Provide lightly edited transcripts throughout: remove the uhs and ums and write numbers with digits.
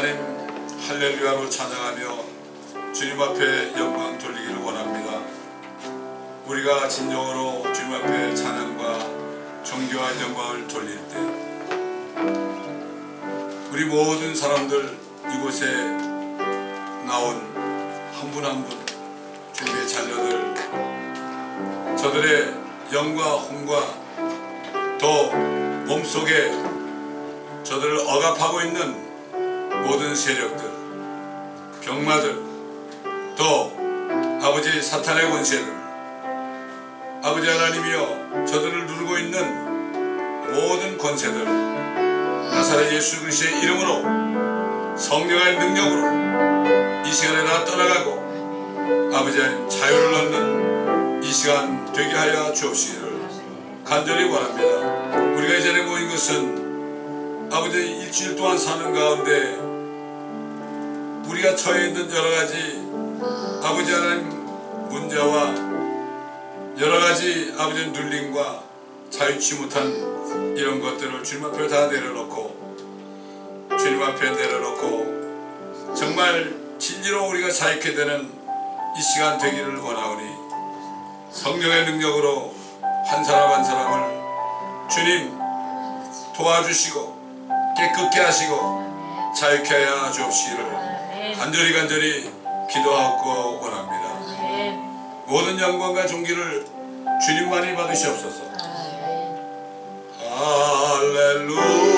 하나님 할렐루야로 찬양하며 주님 앞에 영광 돌리기를 원합니다. 우리가 진정으로 주님 앞에 찬양과 존귀와 영광을 돌릴 때 우리 모든 사람들 이곳에 나온 한 분 한 분 주님의 자녀들 저들의 영과 혼과 또 몸속에 저들을 억압하고 있는 모든 세력들, 병마들, 또 아버지 사탄의 권세들, 아버지 하나님이여 저들을 누르고 있는 모든 권세들 나사렛 예수 그리스도의 이름으로 성령의 능력으로 이 시간에 다 떠나가고 아버지 하나님 자유를 얻는 이 시간 되게 하여 주옵시기를 간절히 원합니다. 우리가 이 자리에 모인 것은 아버지 일주일 동안 사는 가운데 우리가 처해 있는 여러가지 아버지 하나님 문제와 여러가지 아버지 눌림과 자유치 못한 이런 것들을 주님 앞에 다 내려놓고 주님 앞에 내려놓고 정말 진리로 우리가 자유케 되는 이 시간 되기를 원하오니 성령의 능력으로 한 사람 한 사람을 주님 도와주시고 깨끗게 하시고 자유케 하여 주옵시기를 간절히 기도하고 원합니다. 모든 영광과 존귀를 주님만이 받으시옵소서. 할렐루야.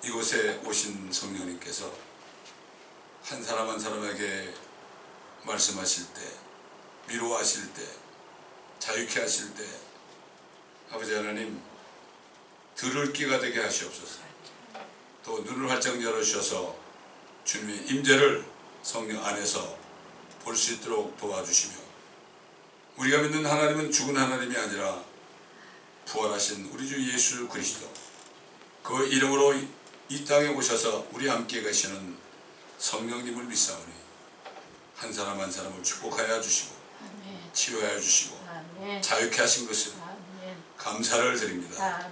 이곳에 오신 성령님께서 한 사람 한 사람에게 말씀하실 때, 위로하실 때, 자유케 하실 때 아버지 하나님 들을 귀가 되게 하시옵소서. 또 눈을 활짝 열어주셔서 주님의 임재를 성령 안에서 볼 수 있도록 도와주시며 우리가 믿는 하나님은 죽은 하나님이 아니라 부활하신 우리 주 예수 그리스도 그 이름으로 이 땅에 오셔서 우리 함께 계시는 성령님을 믿사오니 한 사람 한 사람을 축복하여 주시고 치유하여 주시고 자유케 하신 것을 감사를 드립니다.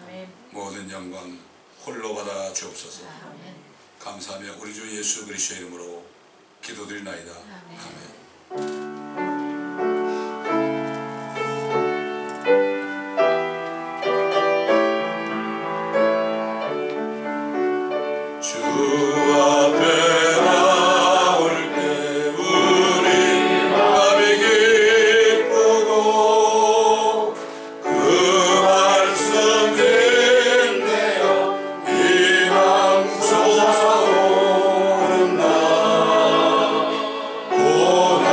모든 영광 홀로 받아 주옵소서. 감사하며 우리 주 예수 그리스도의 이름으로 기도드리나이다. 아멘. Oh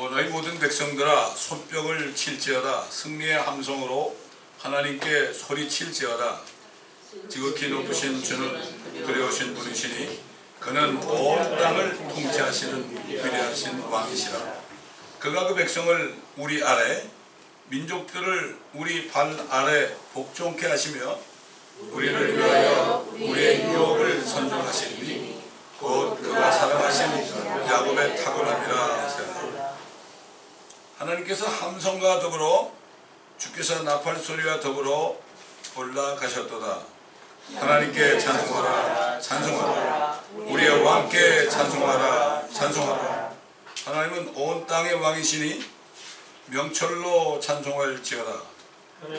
너희 모든 백성들아 손뼉을 칠지어다. 승리의 함성으로 하나님께 소리칠지어다. 지극히 높으신 주는 두려우신 분이시니 그는 온 땅을 통치하시는 위대하신 왕이시라. 그가 그 백성을 우리 아래 민족들을 우리 발 아래 복종케 하시며 우리를 위하여 우리의 유업을 선정하시니 곧 그가 사랑하신 야곱의 탁월함이라. 하나님께서 함성과 더불어 주께서 나팔 소리와 더불어 올라가셨도다. 하나님께 찬송하라 찬송하라. 우리의 왕께 찬송하라 찬송하라. 하나님은 온 땅의 왕이시니 명철로 찬송할지어다.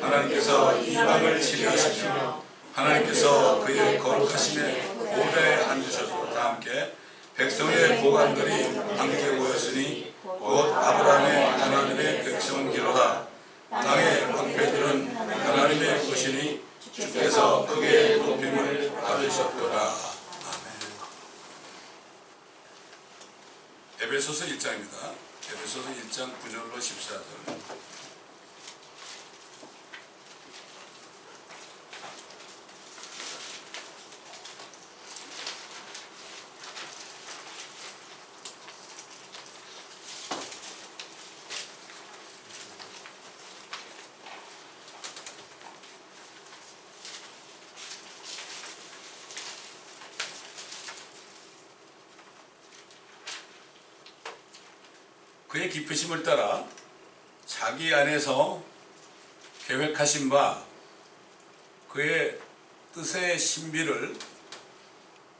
하나님께서 이방을 치리하시며 하나님께서 그의 거룩하심에 보좌에 앉으셨고 다 함께 백성의 보관들이 함께 모였으니 곧 아브라함의 하나님의 백성이로다. 땅의 황폐들은 하나님의 것이니 주께서 크게 높임을 받으셨도다. 아멘. 에베소서 1장입니다. 에베소서 1장 9절로 14절. 그의 기쁘심을 따라 자기 안에서 계획하신 바 그의 뜻의 신비를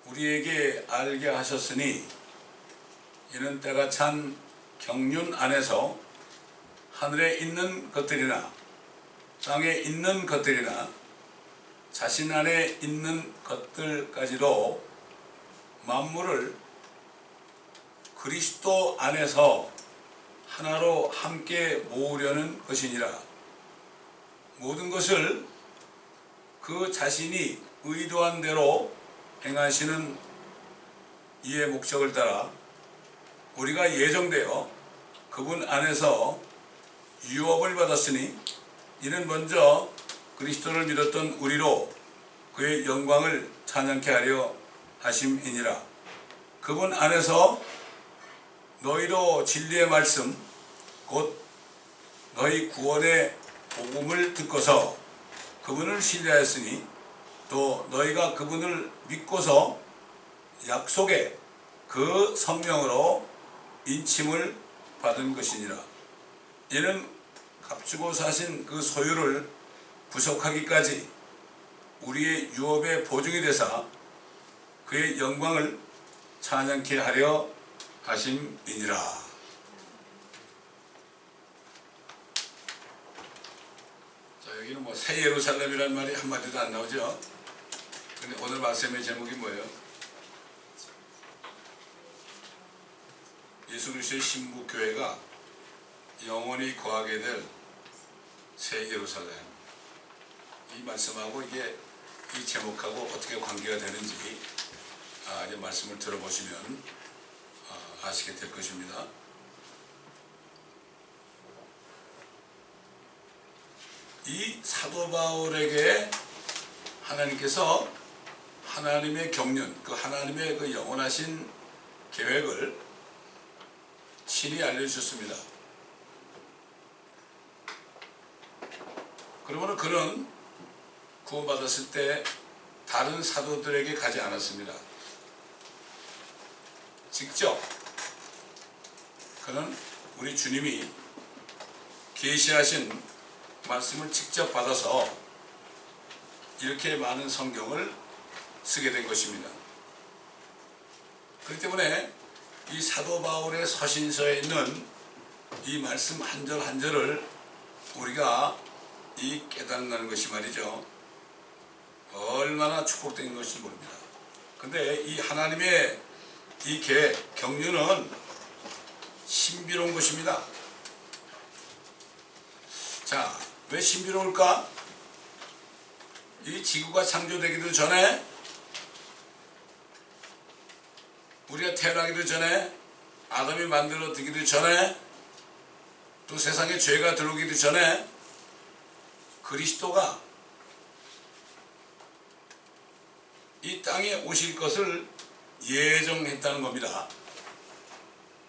우리에게 알게 하셨으니 이는 때가 찬 경륜 안에서 하늘에 있는 것들이나 땅에 있는 것들이나 자신 안에 있는 것들까지도 만물을 그리스도 안에서 하나로 함께 모으려는 것이니라. 모든 것을 그 자신이 의도한 대로 행하시는 이의 목적을 따라 우리가 예정되어 그분 안에서 유업을 받았으니 이는 먼저 그리스도를 믿었던 우리로 그의 영광을 찬양케 하려 하심이니라. 그분 안에서 너희도 진리의 말씀 곧 너희 구원의 복음을 듣고서 그분을 신뢰하였으니 또 너희가 그분을 믿고서 약속의 그 성령으로 인침을 받은 것이니라. 이는 값주고 사신 그 소유를 구속하기까지 우리의 유업의 보증이 되사 그의 영광을 찬양케 하려 하심이니라. 자, 여기는 뭐 새 예루살렘이라는 말이 한마디도 안 나오죠. 근데 오늘 말씀의 제목이 뭐예요? 예수 그리스도의 신부 교회가 영원히 거하게 될 새 예루살렘. 이 말씀하고 이게 이 제목하고 어떻게 관계가 되는지 이제 말씀을 들어보시면 아시게 될 것입니다. 이 사도 바울에게 하나님께서 하나님의 경륜, 그 하나님의 그 영원하신 계획을 친히 알려주셨습니다. 그러므로 그는 구원받았을 때 다른 사도들에게 가지 않았습니다. 직접 그는 우리 주님이 계시하신 말씀을 직접 받아서 이렇게 많은 성경을 쓰게 된 것입니다. 그렇기 때문에 이 사도 바울의 서신서에 있는 이 말씀 한 절 한 절을 우리가 이 깨닫는 것이 말이죠, 얼마나 축복된 것인지 모릅니다. 근데 이 하나님의 이 경륜은 신비로운 것입니다. 자, 왜 신비로울까? 이 지구가 창조되기도 전에, 우리가 태어나기도 전에, 아담이 만들어지기도 전에 또 세상에 죄가 들어오기도 전에 그리스도가 이 땅에 오실 것을 예정했다는 겁니다.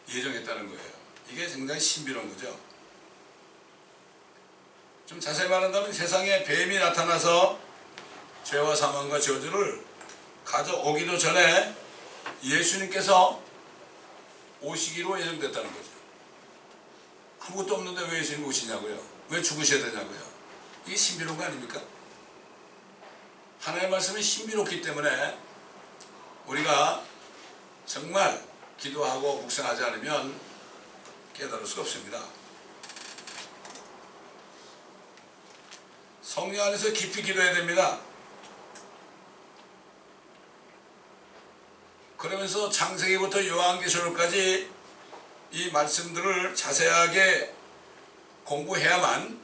예정했다는 거예요. 이게 굉장히 신비로운 거죠. 좀 자세히 말한다면 세상에 뱀이 나타나서 죄와 사망과 저주를 가져오기도 전에 예수님께서 오시기로 예정됐다는 거죠. 아무것도 없는데 왜 예수님 오시냐고요? 왜 죽으셔야 되냐고요? 이게 신비로운 거 아닙니까? 하나님의 말씀이 신비롭기 때문에 우리가 정말 기도하고 묵상하지 않으면 깨달을 수가 없습니다. 성령 안에서 깊이 기도해야 됩니다. 그러면서 창세기부터 요한계시록까지 이 말씀들을 자세하게 공부해야만,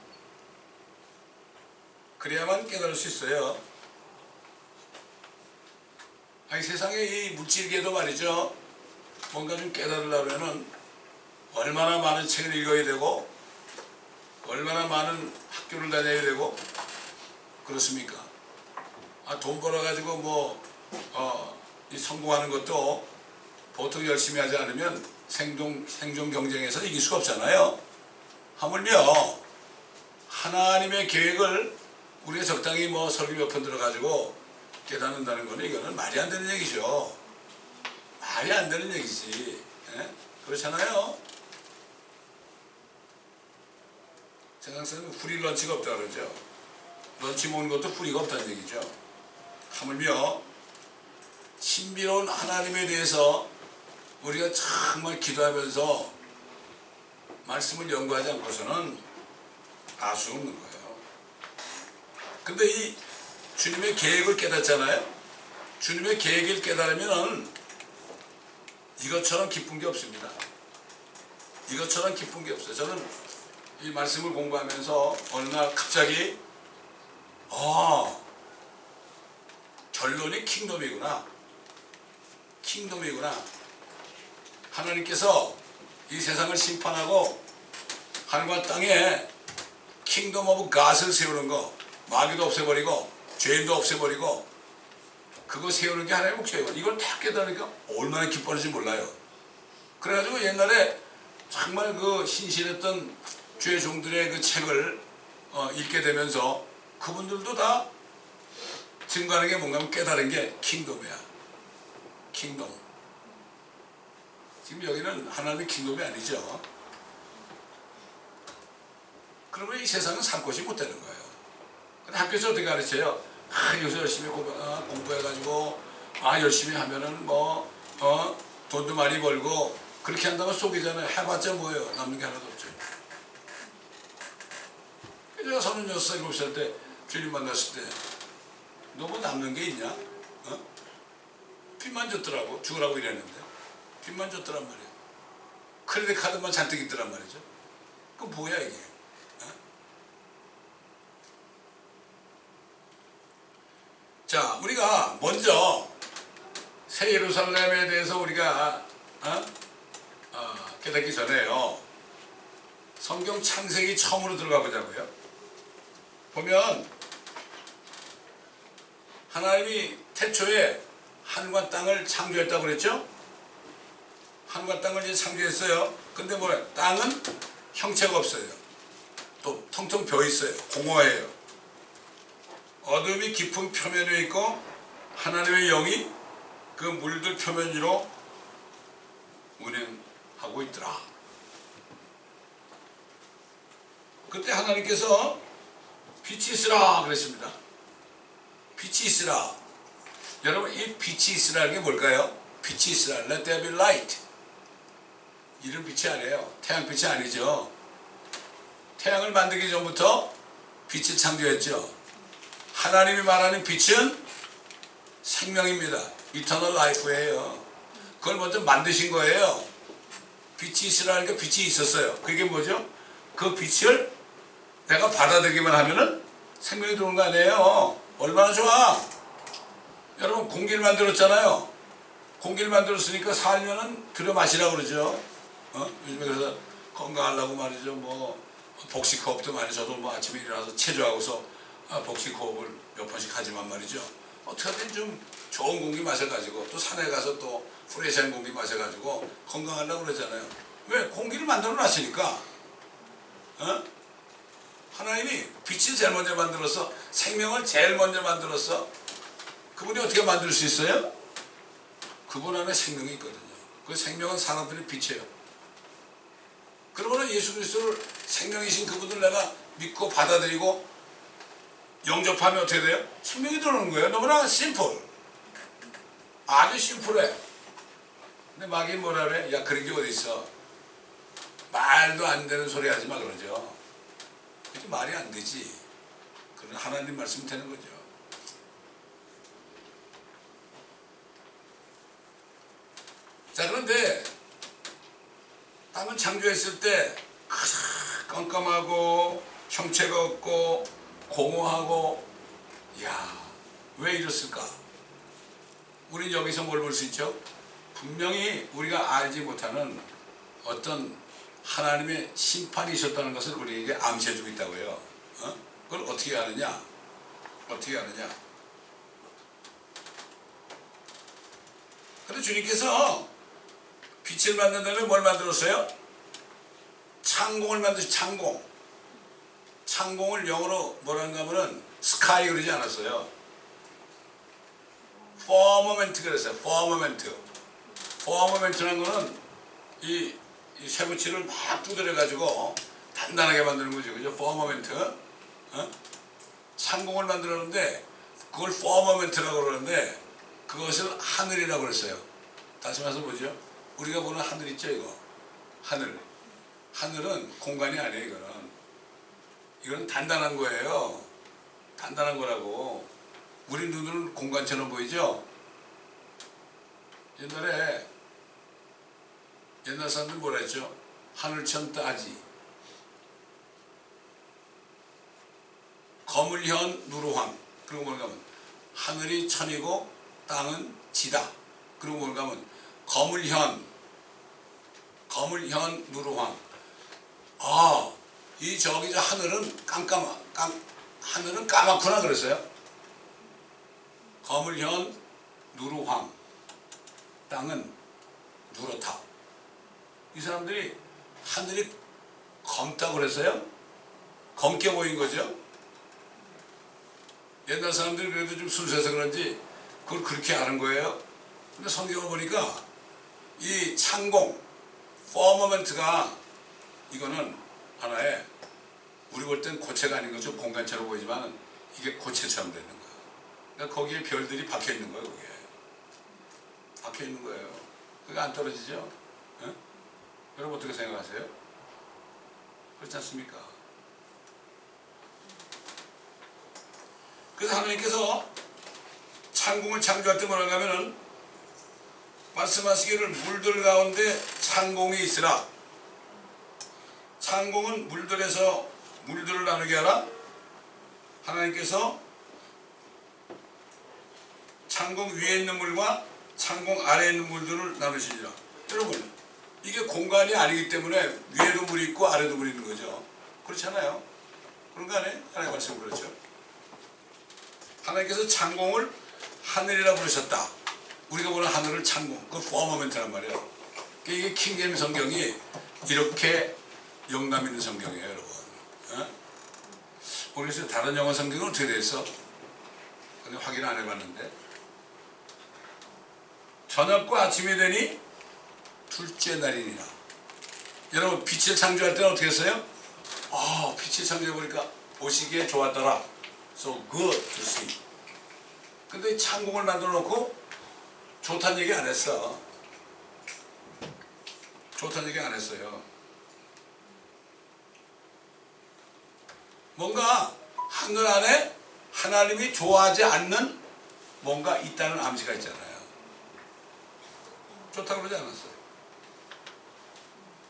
그래야만 깨달을 수 있어요. 아니, 세상에 이 물질계도 말이죠, 뭔가 좀 깨달으려면 얼마나 많은 책을 읽어야 되고 얼마나 많은 학교를 다녀야 되고 그렇습니까? 돈 벌어가지고 이 성공하는 것도 보통 열심히 하지 않으면 생존 경쟁에서 이길 수가 없잖아요. 하물며 하나님의 계획을 우리가 적당히 설교 몇 편 들어가지고 깨닫는다는 거는 이거는 말이 안 되는 얘기죠. 말이 안 되는 얘기지. 예? 그렇잖아요. 세상에서는 프리 런치가 없다 그러죠. 런치 먹는 것도 프리가 없다는 얘기죠. 하물며 신비로운 하나님에 대해서 우리가 정말 기도하면서 말씀을 연구하지 않고서는 알 수 없는 거예요. 근데 이 주님의 계획을 깨닫잖아요. 주님의 계획을 깨달으면 이것처럼 기쁜 게 없습니다. 이것처럼 기쁜 게 없어요. 저는 이 말씀을 공부하면서 어느 날 갑자기 결론이 킹덤이구나. 킹덤이구나. 하나님께서 이 세상을 심판하고 하늘과 땅에 킹덤 오브 갓을 세우는 거, 마귀도 없애버리고 죄인도 없애버리고 그거 세우는 게 하나님의 목적이고, 이걸 다 깨달으니까 얼마나 기뻐하는지 몰라요. 그래가지고 옛날에 정말 그 신실했던 주의 종들의 그 책을 읽게 되면서 그분들도 다 증거하는 게 뭔가 하면 깨달은 게 킹덤이야. 킹덤. 지금 여기는 하나님의 킹덤이 아니죠. 그러면 이 세상은 살 곳이 못 되는 거예요. 근데 학교에서 어떻게 가르쳐요? 여기서 열심히 공부해가지고 열심히 하면은 돈도 많이 벌고 그렇게 한다고 속이잖아요. 해봤자 뭐예요? 남는 게 하나도 없죠. 제가 36살, 7살 때 주님 만났을 때 너 뭐 남는 게 있냐? 빚만 줬더라고. 죽으라고 이랬는데 빚만 줬더란 말이에요. 크레딧 카드만 잔뜩 있더란 말이죠. 그 뭐야 이게? 자, 우리가 먼저 새 예루살렘에 대해서 우리가 깨닫기 전에요, 성경 창세기 처음으로 들어가 보자고요. 보면 하나님이 태초에 하늘과 땅을 창조했다고 그랬죠? 하늘과 땅을 이제 창조했어요. 근데 뭐야? 땅은 형체가 없어요. 또 텅텅 비어 있어요. 공허해요. 어둠이 깊은 표면 위에 있고 하나님의 영이 그 물들 표면 위로 운행하고 있더라. 그때 하나님께서 빛이 있으라 그랬습니다. 빛이 있으라. 여러분, 이 빛이 있으라는 게 뭘까요? 빛이 있으라. Let there be light. 이런 빛이 아니에요. 태양빛이 아니죠. 태양을 만들기 전부터 빛을 창조했죠. 하나님이 말하는 빛은 생명입니다. Eternal life예요. 그걸 먼저 만드신 거예요. 빛이 있으라니까 빛이 있었어요. 그게 뭐죠? 그 빛을 내가 받아들이기만 하면은 생명이 들어오는 거 아니에요. 얼마나 좋아. 여러분, 공기를 만들었잖아요. 공기를 만들었으니까 살면은 들여 마시라고 그러죠. 요즘에 그래서 건강하려고 말이죠. 뭐 복식호흡도 많이 저도 뭐 아침에 일어나서 체조하고서 복식호흡을 몇 번씩 하지만 말이죠. 어떻게든 좀 좋은 공기 마셔가지고 또 산에 가서 또 프레시한 공기 마셔가지고 건강하려고 그러잖아요. 왜? 공기를 만들어 놨으니까. 어? 하나님이 빛을 제일 먼저 만들어서 생명을 제일 먼저 만들어서 그분이 어떻게 만들 수 있어요? 그분 안에 생명이 있거든요. 그 생명은 사람들의 빛이에요. 그러면 예수 그리스도를 생명이신 그분을 내가 믿고 받아들이고 영접하면 어떻게 돼요? 생명이 들어오는 거예요. 너무나 심플. 아주 심플해. 근데 마귀 뭐라 그래? 야, 그런 게 어디 있어? 말도 안 되는 소리 하지 마 그러죠. 그게 말이 안 되지. 그건 하나님 말씀 되는 거죠. 자, 그런데 땅을 창조했을 때 깜깜하고 형체가 없고 공허하고, 야, 왜 이랬을까? 우린 여기서 뭘 볼 수 있죠? 분명히 우리가 알지 못하는 어떤 하나님의 심판이 있었다는 것을 우리에게 암시해주고 있다고요. 그걸 어떻게 아느냐? 어떻게 아느냐? 그런데 주님께서 빛을 만든 다음에 뭘 만들었어요? 창공을 만드셨어요. 창공. 창공을 영어로 뭐라는가 하면은 스카이 그러지 않았어요. 퍼머멘트 그랬어요. 퍼머멘트. 퍼머멘트라는 거는 이 쇠붙이를 막 두드려 가지고 단단하게 만드는 거죠. 그죠? 퍼머멘트. 창공을 만들었는데 그걸 퍼머멘트라고 그러는데 그것을 하늘이라고 그랬어요. 다시 말해서 뭐죠? 우리가 보는 하늘 있죠, 이거. 하늘. 하늘은 공간이 아니에요, 이거는. 이건 단단한 거예요. 단단한 거라고. 우리 눈으로는 공간처럼 보이죠? 옛날 사람들 뭐라 했죠? 하늘천 따지. 거물현 누루황. 그리고 뭔가 하면 하늘이 천이고 땅은 지다. 그리고 뭔가 하면 거물현 누루황. 이 저기 저 하늘은 하늘은 까맣구나 그랬어요. 거물현 누루황. 땅은 누렇다. 이 사람들이 하늘이 검다고 그랬어요. 검게 보인 거죠. 옛날 사람들이 그래도 좀 순수해서 그런지 그걸 그렇게 아는 거예요. 근데 성경을 보니까 이 창공, 퍼머멘트가 이거는 하나의 우리 볼 땐 고체가 아닌 거죠. 공간처럼 보이지만 이게 고체처럼 되는 거예요. 그러니까 거기에 별들이 박혀 있는 거예요. 거기에 박혀 있는 거예요. 그게 안 떨어지죠. 네? 여러분 어떻게 생각하세요? 그렇지 않습니까? 그래서 하나님께서 창공을 창조할 때 뭐라고 하면은 말씀하시기를 물들 가운데 창공이 있으라. 창공은 물들에서 물들을 나누게 하라. 하나님께서 창공 위에 있는 물과 창공 아래에 있는 물들을 나누시리라. 여러분, 이게 공간이 아니기 때문에 위에도 물이 있고 아래도 물이 있는 거죠. 그렇잖아요. 그런 거 아니에요? 하나님 말씀 그렇죠. 하나님께서 창공을 하늘이라 부르셨다. 우리가 보는 하늘을 창공, 그 퍼머멘트란 말이에요. 이게 킹제임스 성경이 이렇게 영감 있는 성경이에요, 여러분. 모르겠어요. 다른 영어 성경은 어떻게 돼 있어? 근데 확인 안 해봤는데. 저녁과 아침이 되니 둘째 날이니라. 여러분, 빛을 창조할 때는 어떻게 했어요? 빛을 창조해보니까 보시기에 좋았더라. So good to see. 근데 창공을 만들어 놓고 좋다는 얘기 안 했어. 좋다는 얘기 안 했어요. 뭔가 하늘 안에 하나님이 좋아하지 않는 뭔가 있다는 암시가 있잖아요. 좋다고 그러지 않았어요.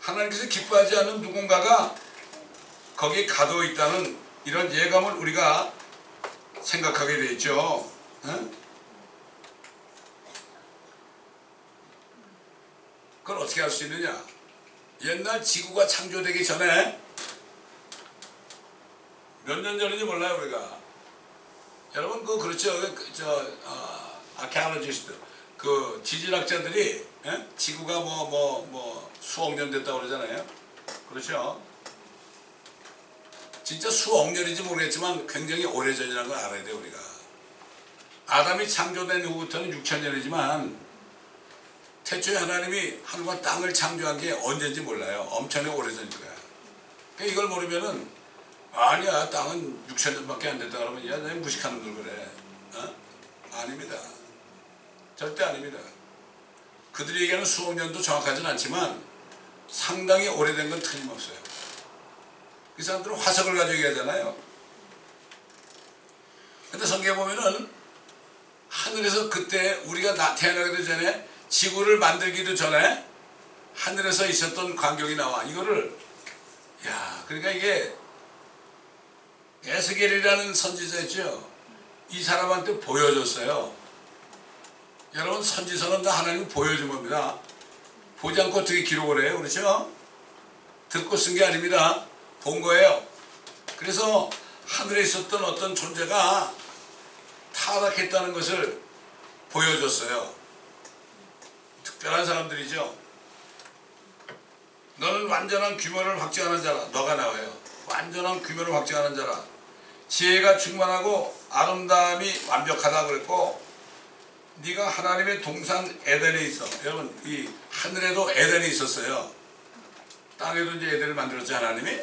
하나님께서 기뻐하지 않는 누군가가 거기에 가두어 있다는 이런 예감을 우리가 생각하게 되죠. 그걸 어떻게 할 수 있느냐? 옛날 지구가 창조되기 전에 몇 년 전인지 몰라요 우리가. 여러분 그렇죠. 아케올로지스트 그 지질학자들이 지구가 수억 년 됐다고 그러잖아요. 그렇죠. 진짜 수억 년인지 모르겠지만 굉장히 오래전이라는 걸 알아야 돼요 우리가. 아담이 창조된 후부터는 6천 년이지만 태초에 하나님이 하늘과 땅을 창조한 게 언제인지 몰라요. 엄청나게 오래전일 거야. 그러니까 이걸 모르면은 아니야 땅은 6천 년밖에 안 됐다 그러면 야 너 무식한 놈들 그래. 아닙니다. 절대 아닙니다. 그들이 얘기하는 수억 년도 정확하지는 않지만 상당히 오래된 건 틀림없어요. 이 사람들은 화석을 가지고 얘기하잖아요. 근데 성경에 보면은 하늘에서 그때 우리가 태어나기도 전에 지구를 만들기도 전에 하늘에서 있었던 광경이 나와. 이거를 그러니까 이게 에스겔이라는 선지자 있죠. 이 사람한테 보여줬어요. 여러분 선지서는 다 하나님이 보여준 겁니다. 보지 않고 어떻게 기록을 해요? 그렇죠? 듣고 쓴 게 아닙니다. 본 거예요. 그래서 하늘에 있었던 어떤 존재가 타락했다는 것을 보여줬어요. 특별한 사람들이죠. 너는 완전한 규모를 확증하는 자라. 너가 나와요. 완전한 규모를 확증하는 자라. 지혜가 충만하고 아름다움이 완벽하다 그랬고 네가 하나님의 동산 에덴에 있어. 여러분 이 하늘에도 에덴이 있었어요. 땅에도 이제 에덴을 만들었지 하나님이.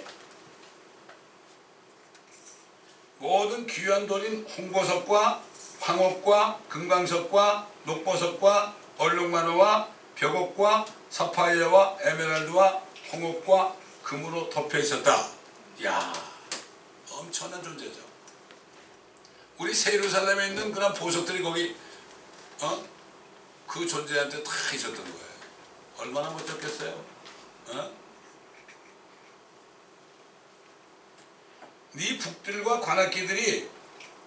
모든 귀한 돌인 홍보석과 황옥과 금강석과 녹보석과 얼룩마노와 벽옥과 사파이어와 에메랄드와 홍옥과 금으로 덮여 있었다. 이야, 엄청난 존재죠. 우리 세예루살렘에 있는 그런 보석들이 거기 그 존재한테 다 있었던 거예요. 얼마나 멋졌겠어요. 네 북들과 관악기들이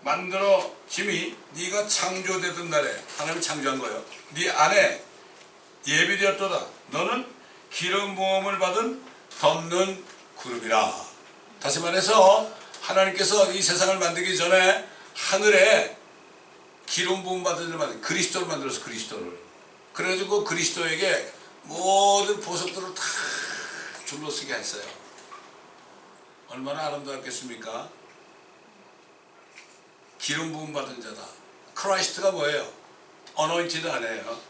만들어짐이 네가 창조되던 날에 하나님 창조한 거예요. 네 안에 예비되었도다. 너는 기름 부음을 받은 덮는 그룹이라. 다시 말해서 하나님께서 이 세상을 만들기 전에 하늘에 기름 부음 받은 자를 그리스도를 만들어서 그리스도를. 그래가지고 그리스도에게 모든 보석들을 다 둘러쓰게 했어요. 얼마나 아름다웠겠습니까? 기름 부음 받은 자다. 크라이스트가 뭐예요? 어노인티드 아니에요.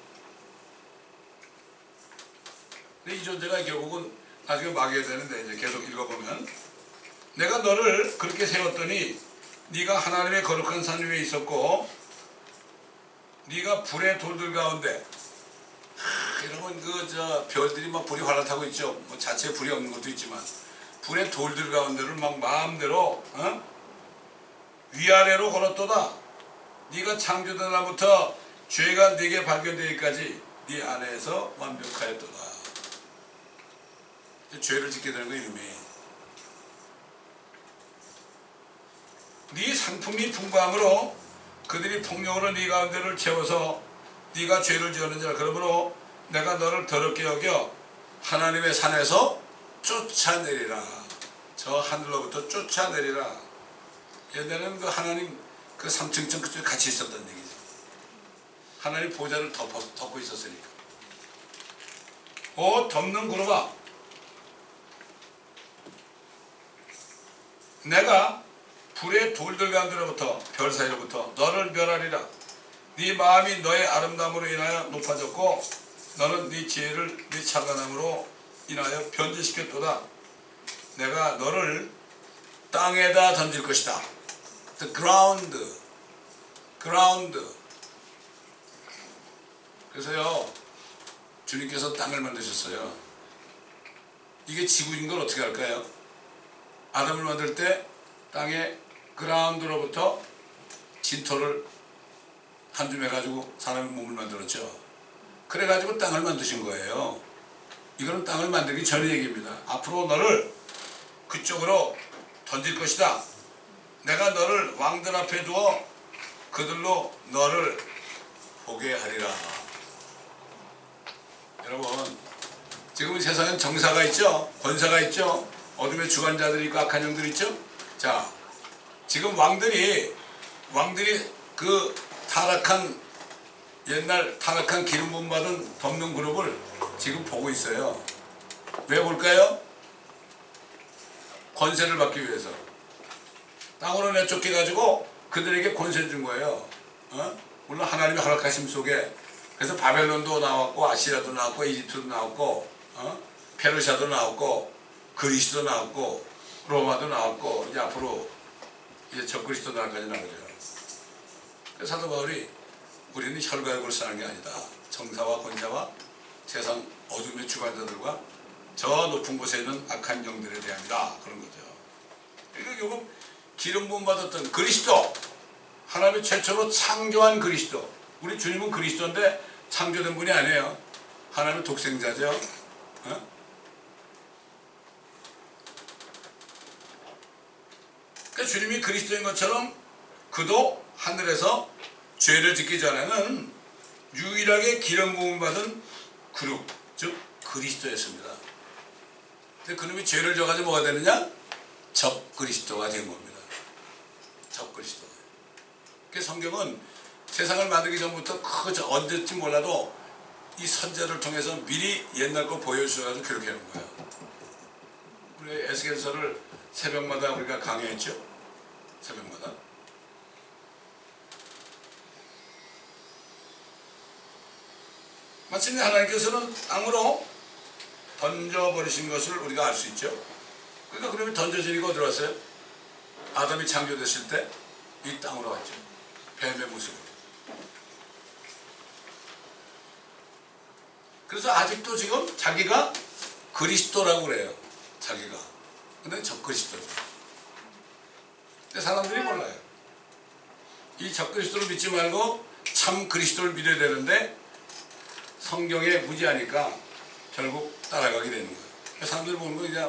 근데 이 존재가 결국은 나중에 막여야 되는데 이제 계속 읽어보면 내가 너를 그렇게 세웠더니 네가 하나님의 거룩한 산 위에 있었고 네가 불의 돌들 가운데 여러분 별들이 막 불이 활락하고 있죠. 뭐 자체에 불이 없는 것도 있지만 불의 돌들 가운데를 막 마음대로 위아래로 걸었도다. 네가 창조된 날부터 죄가 네게 발견되기까지 네 안에서 완벽하였도다. 죄를 짓게 되는 거 이름이. 네 상품이 풍부함으로 그들이 폭력으로 네 가운데를 채워서 네가 죄를 지었는 자라. 그러므로 내가 너를 더럽게 여겨 하나님의 산에서 쫓아내리라. 저 하늘로부터 쫓아내리라. 옛날에는 그 하나님 그 3층 그쪽에 같이 있었던 얘기죠. 하나님 보좌를 덮고 있었으니까. 덮는 그룹아, 내가 불의 돌들 가운데로부터 별 사이로부터 너를 멸하리라. 네 마음이 너의 아름다움으로 인하여 높아졌고 너는 네 지혜를 네 찬란함으로 인하여 변질시켰도다. 내가 너를 땅에다 던질 것이다. The ground. 그래서요 주님께서 땅을 만드셨어요. 이게 지구인 걸 어떻게 할까요? 아담을 만들 때 땅에 그라운드로부터 진토를 한 줌 해가지고 사람의 몸을 만들었죠. 그래가지고 땅을 만드신 거예요. 이거는 땅을 만들기 전의 얘기입니다. 앞으로 너를 그쪽으로 던질 것이다. 내가 너를 왕들 앞에 두어 그들로 너를 보게 하리라. 여러분 지금 세상엔 정사가 있죠. 권사가 있죠. 어둠의 주관자들이 있고 악한 영들이 있죠. 자, 지금 왕들이 그 옛날 타락한 기름 부음 받은 덮는 그룹을 지금 보고 있어요. 왜 볼까요? 권세를 받기 위해서. 땅으로 내쫓겨가지고 그들에게 권세를 준 거예요. 물론 하나님의 허락하심 속에. 그래서 바벨론도 나왔고 아시리아도 나왔고 이집트도 나왔고 페르시아도 나왔고 그리스도 나왔고 로마도 나왔고 이제 앞으로 이제 적그리스도 나라까지 나오죠. 그래서 사도 바울이 우리는 혈과육으로 사는 게 아니다. 정사와 권사와 세상 어둠의 주관자들과 저 높은 곳에 있는 악한 영들에 대함이다. 그런 거죠. 그러니까 결국 기름 부음 받았던 그리스도, 하나님의 최초로 창조한 그리스도. 우리 주님은 그리스도인데 창조된 분이 아니에요. 하나님의 독생자죠. 그러니까 주님이 그리스도인 것처럼 그도 하늘에서 죄를 짓기 전에는 유일하게 기름 부음 받은 그룹, 즉 그리스도였습니다. 근데 그놈이 죄를 져가지고 뭐가 되느냐? 적 그리스도가 된 겁니다. 적 그리스도. 그 성경은 세상을 만들기 전부터 언제쯤 몰라도 이 선자를 통해서 미리 옛날 거 보여주셔가지고 그렇게 하는 거예요. 우리 에스겔서를 새벽마다 우리가 강의했죠. 새벽마다. 마침내 하나님께서는 땅으로 던져버리신 것을 우리가 알 수 있죠. 그러니까 그러면 던져지니까 어디로 왔어요? 아담이 창조됐을 때 이 땅으로 왔죠. 뱀의 모습으로. 그래서 아직도 지금 자기가 그리스도라고 그래요. 자기가. 근데 적그리스도죠. 근데 사람들이 몰라요. 이 적그리스도를 믿지 말고 참 그리스도를 믿어야 되는데 성경에 무지하니까 결국 따라가게 되는 거예요. 사람들이 보는 거 이제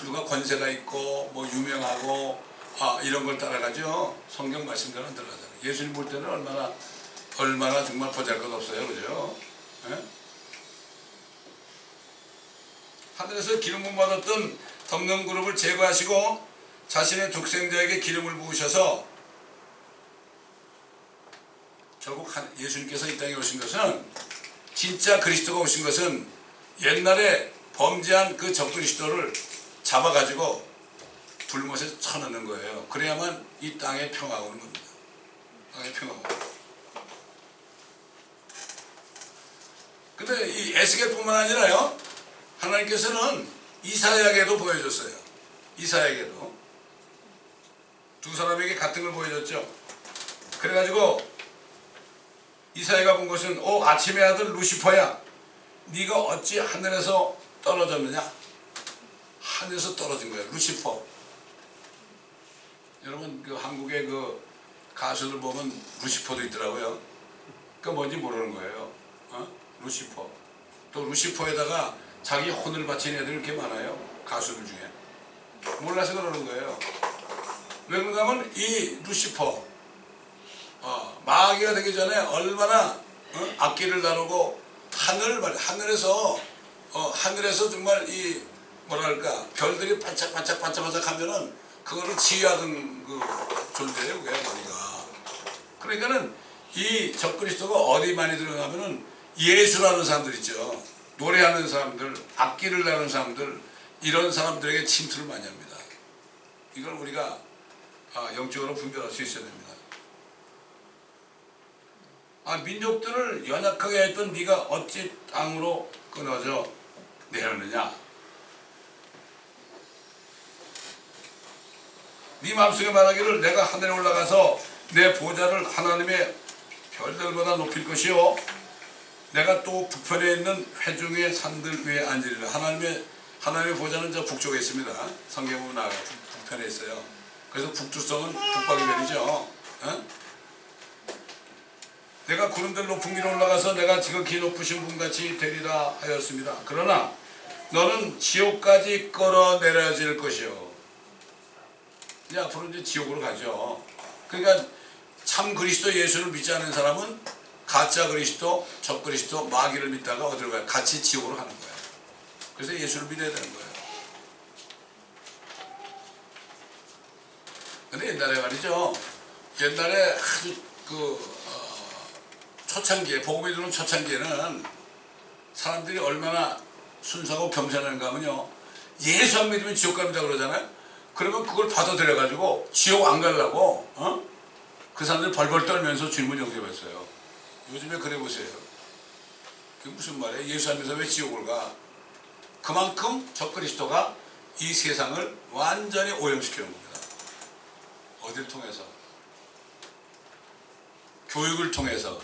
누가 권세가 있고 뭐 유명하고 이런 걸 따라가죠. 성경 말씀대로 안 따라가잖아요. 예수님 볼 때는 얼마나 정말 보잘것없어요. 그죠? 예? 하늘에서 기름 부음 받았던 덮는 그룹을 제거하시고 자신의 독생자에게 기름을 부으셔서 결국 예수님께서 이 땅에 오신 것은, 진짜 그리스도가 오신 것은 옛날에 범죄한 그 적그리스도를 잡아가지고 불못에 쳐넣는 거예요. 그래야만 이 땅에 평화가 오는 겁니다. 땅에 평화가. 근데 이 에스겔뿐만 아니라요, 하나님께서는 이사야에게도 보여줬어요. 이사야에게도 두 사람에게 같은 걸 보여줬죠. 그래가지고 이사야가 본 것은 아침의 아들 루시퍼야, 네가 어찌 하늘에서 떨어졌느냐. 하늘에서 떨어진 거예요. 루시퍼. 여러분 그 한국의 그 가수들 보면 루시퍼도 있더라고요. 그 뭔지 모르는 거예요. 루시퍼. 또 루시퍼에다가 자기 혼을 바친 애들이 이렇게 많아요. 가수들 중에. 몰라서 그러는 거예요. 왜 그런가 하면 이 루시퍼 마귀가 되기 전에 얼마나 악기를 다루고 하늘에서 정말 이 뭐랄까 별들이 반짝반짝 하면은 그거를 지휘하던 그 존재예요. 그게 마귀가. 그러니까는 이 적그리스도가 어디 많이 들어가면은 예술하는 사람들 있죠. 노래하는 사람들, 악기를 다루는 사람들, 이런 사람들에게 침투를 많이 합니다. 이걸 우리가 영적으로 분별할 수 있어야 됩니다. 민족들을 연약하게 했던 네가 어찌 땅으로 끊어져 내렸느냐. 네 마음속에 말하기를 내가 하늘에 올라가서 내 보좌를 하나님의 별들보다 높일 것이요 내가 또 북편에 있는 회중의 산들 위에 앉으리라. 하나님의 보좌는 저 북쪽에 있습니다. 성경 보면 나와요. 북편에 있어요. 그래서 북두성은 북박이 별이죠. 내가 구름들 높은 길에 올라가서 내가 지극히 높으신 분같이 되리라 하였습니다. 그러나 너는 지옥까지 끌어내려질 것이요. 이제 앞으로 이제 지옥으로 가죠. 그러니까 참 그리스도 예수를 믿지 않은 사람은 가짜 그리스도, 적 그리스도, 마귀를 믿다가 어디로 가요? 같이 지옥으로 가는 거예요. 그래서 예수를 믿어야 되는 거예요. 근데 옛날에 말이죠. 옛날에 아주 초창기에, 복음이 들어온 초창기에는 사람들이 얼마나 순수하고 겸손한가 하면요. 예수 안 믿으면 지옥 갑니다 그러잖아요. 그러면 그걸 받아들여가지고 지옥 안 가려고, 그 사람들이 벌벌 떨면서 주님을 영접했어요. 요즘에 그래 보세요. 그게 무슨 말이에요? 예수 안 믿어서 왜 지옥을 가? 그만큼 적그리스도가 이 세상을 완전히 오염시키는 겁니다. 어디를 통해서? 교육을 통해서.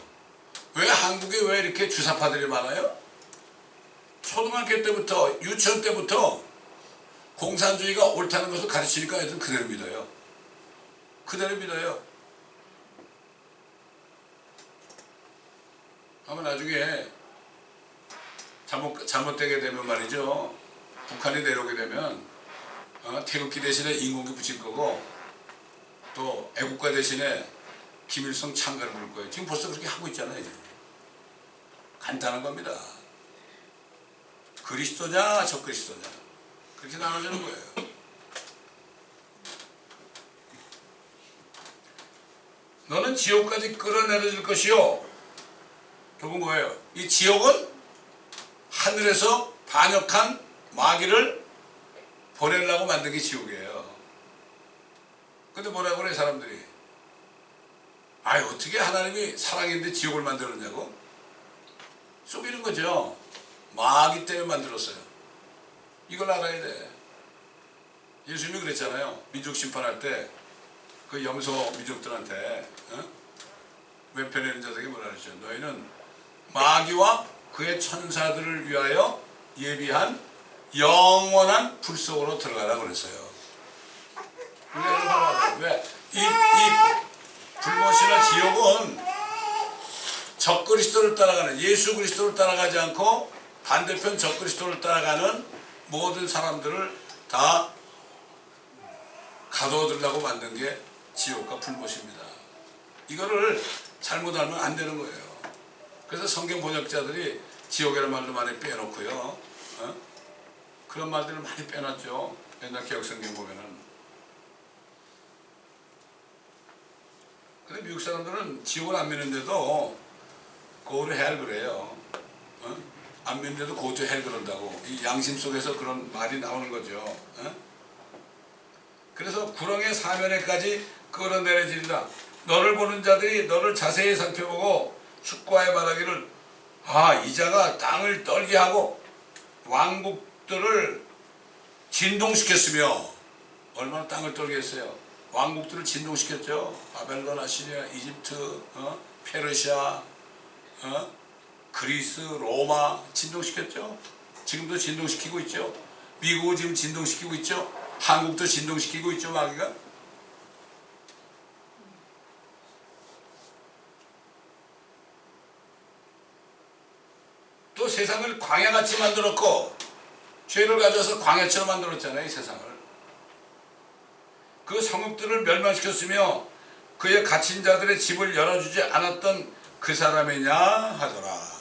왜 한국에 왜 이렇게 주사파들이 많아요? 초등학교 때부터, 유치원 때부터 공산주의가 옳다는 것을 가르치니까 애들은 그대로 믿어요. 그대로 믿어요. 아마 나중에 잘못되게 되면 말이죠. 북한이 내려오게 되면 태극기 대신에 인공기 붙일 거고 또 애국가 대신에 김일성 창가를 부를 거예요. 지금 벌써 그렇게 하고 있잖아요. 간단한 겁니다. 그리스도냐 적그리스도냐 그렇게 나눠지는 거예요. 너는 지옥까지 끌어내려질 것이요. 결국 뭐예요? 이 지옥은 하늘에서 반역한 마귀를 보내려고 만든 게 지옥이에요. 근데 뭐라고 그래 사람들이? 아유 어떻게 하나님이 사랑인데 지옥을 만들었냐고? 속이는 거죠. 마귀 때문에 만들었어요. 이걸 알아야 돼. 예수님이 그랬잖아요. 민족 심판할 때 그 염소 민족들한테 왼편에 있는 자들에게 뭐라 그랬죠? 너희는 마귀와 그의 천사들을 위하여 예비한 영원한 불 속으로 들어가라 그랬어요. 왜? 이 불못이나 지옥은 적그리스도를 따라가는, 예수 그리스도를 따라가지 않고 반대편 적그리스도를 따라가는 모든 사람들을 다 가둬두려고 만든 게 지옥과 불못입니다. 이거를 잘못 알면 안 되는 거예요. 그래서 성경 번역자들이 지옥이라는 말도 많이 빼놓고요. 그런 말들을 많이 빼놨죠. 옛날 개혁성경 보면은. 근데 미국 사람들은 지옥을 안 믿는데도 go to hell 그래요. 안 믿는데도 go to hell 그런다고. 이 양심 속에서 그런 말이 나오는 거죠. 그래서 구렁의 사면에까지 끌어내려진다. 너를 보는 자들이 너를 자세히 살펴보고 숙고하여 말하기를 이자가 땅을 떨게 하고 왕국들을 진동시켰으며 얼마나 땅을 떨게 했어요. 왕국들을 진동시켰죠. 바벨론, 아시리아, 이집트, 페르시아, 그리스, 로마 진동시켰죠. 지금도 진동시키고 있죠. 미국은 지금 진동시키고 있죠. 한국도 진동시키고 있죠. 마귀가. 또 세상을 광야같이 만들었고 죄를 가져서 광야처럼 만들었잖아요. 이 세상을. 그 성읍들을 멸망시켰으며 그의 갇힌 자들의 집을 열어주지 않았던 그 사람이냐 하더라.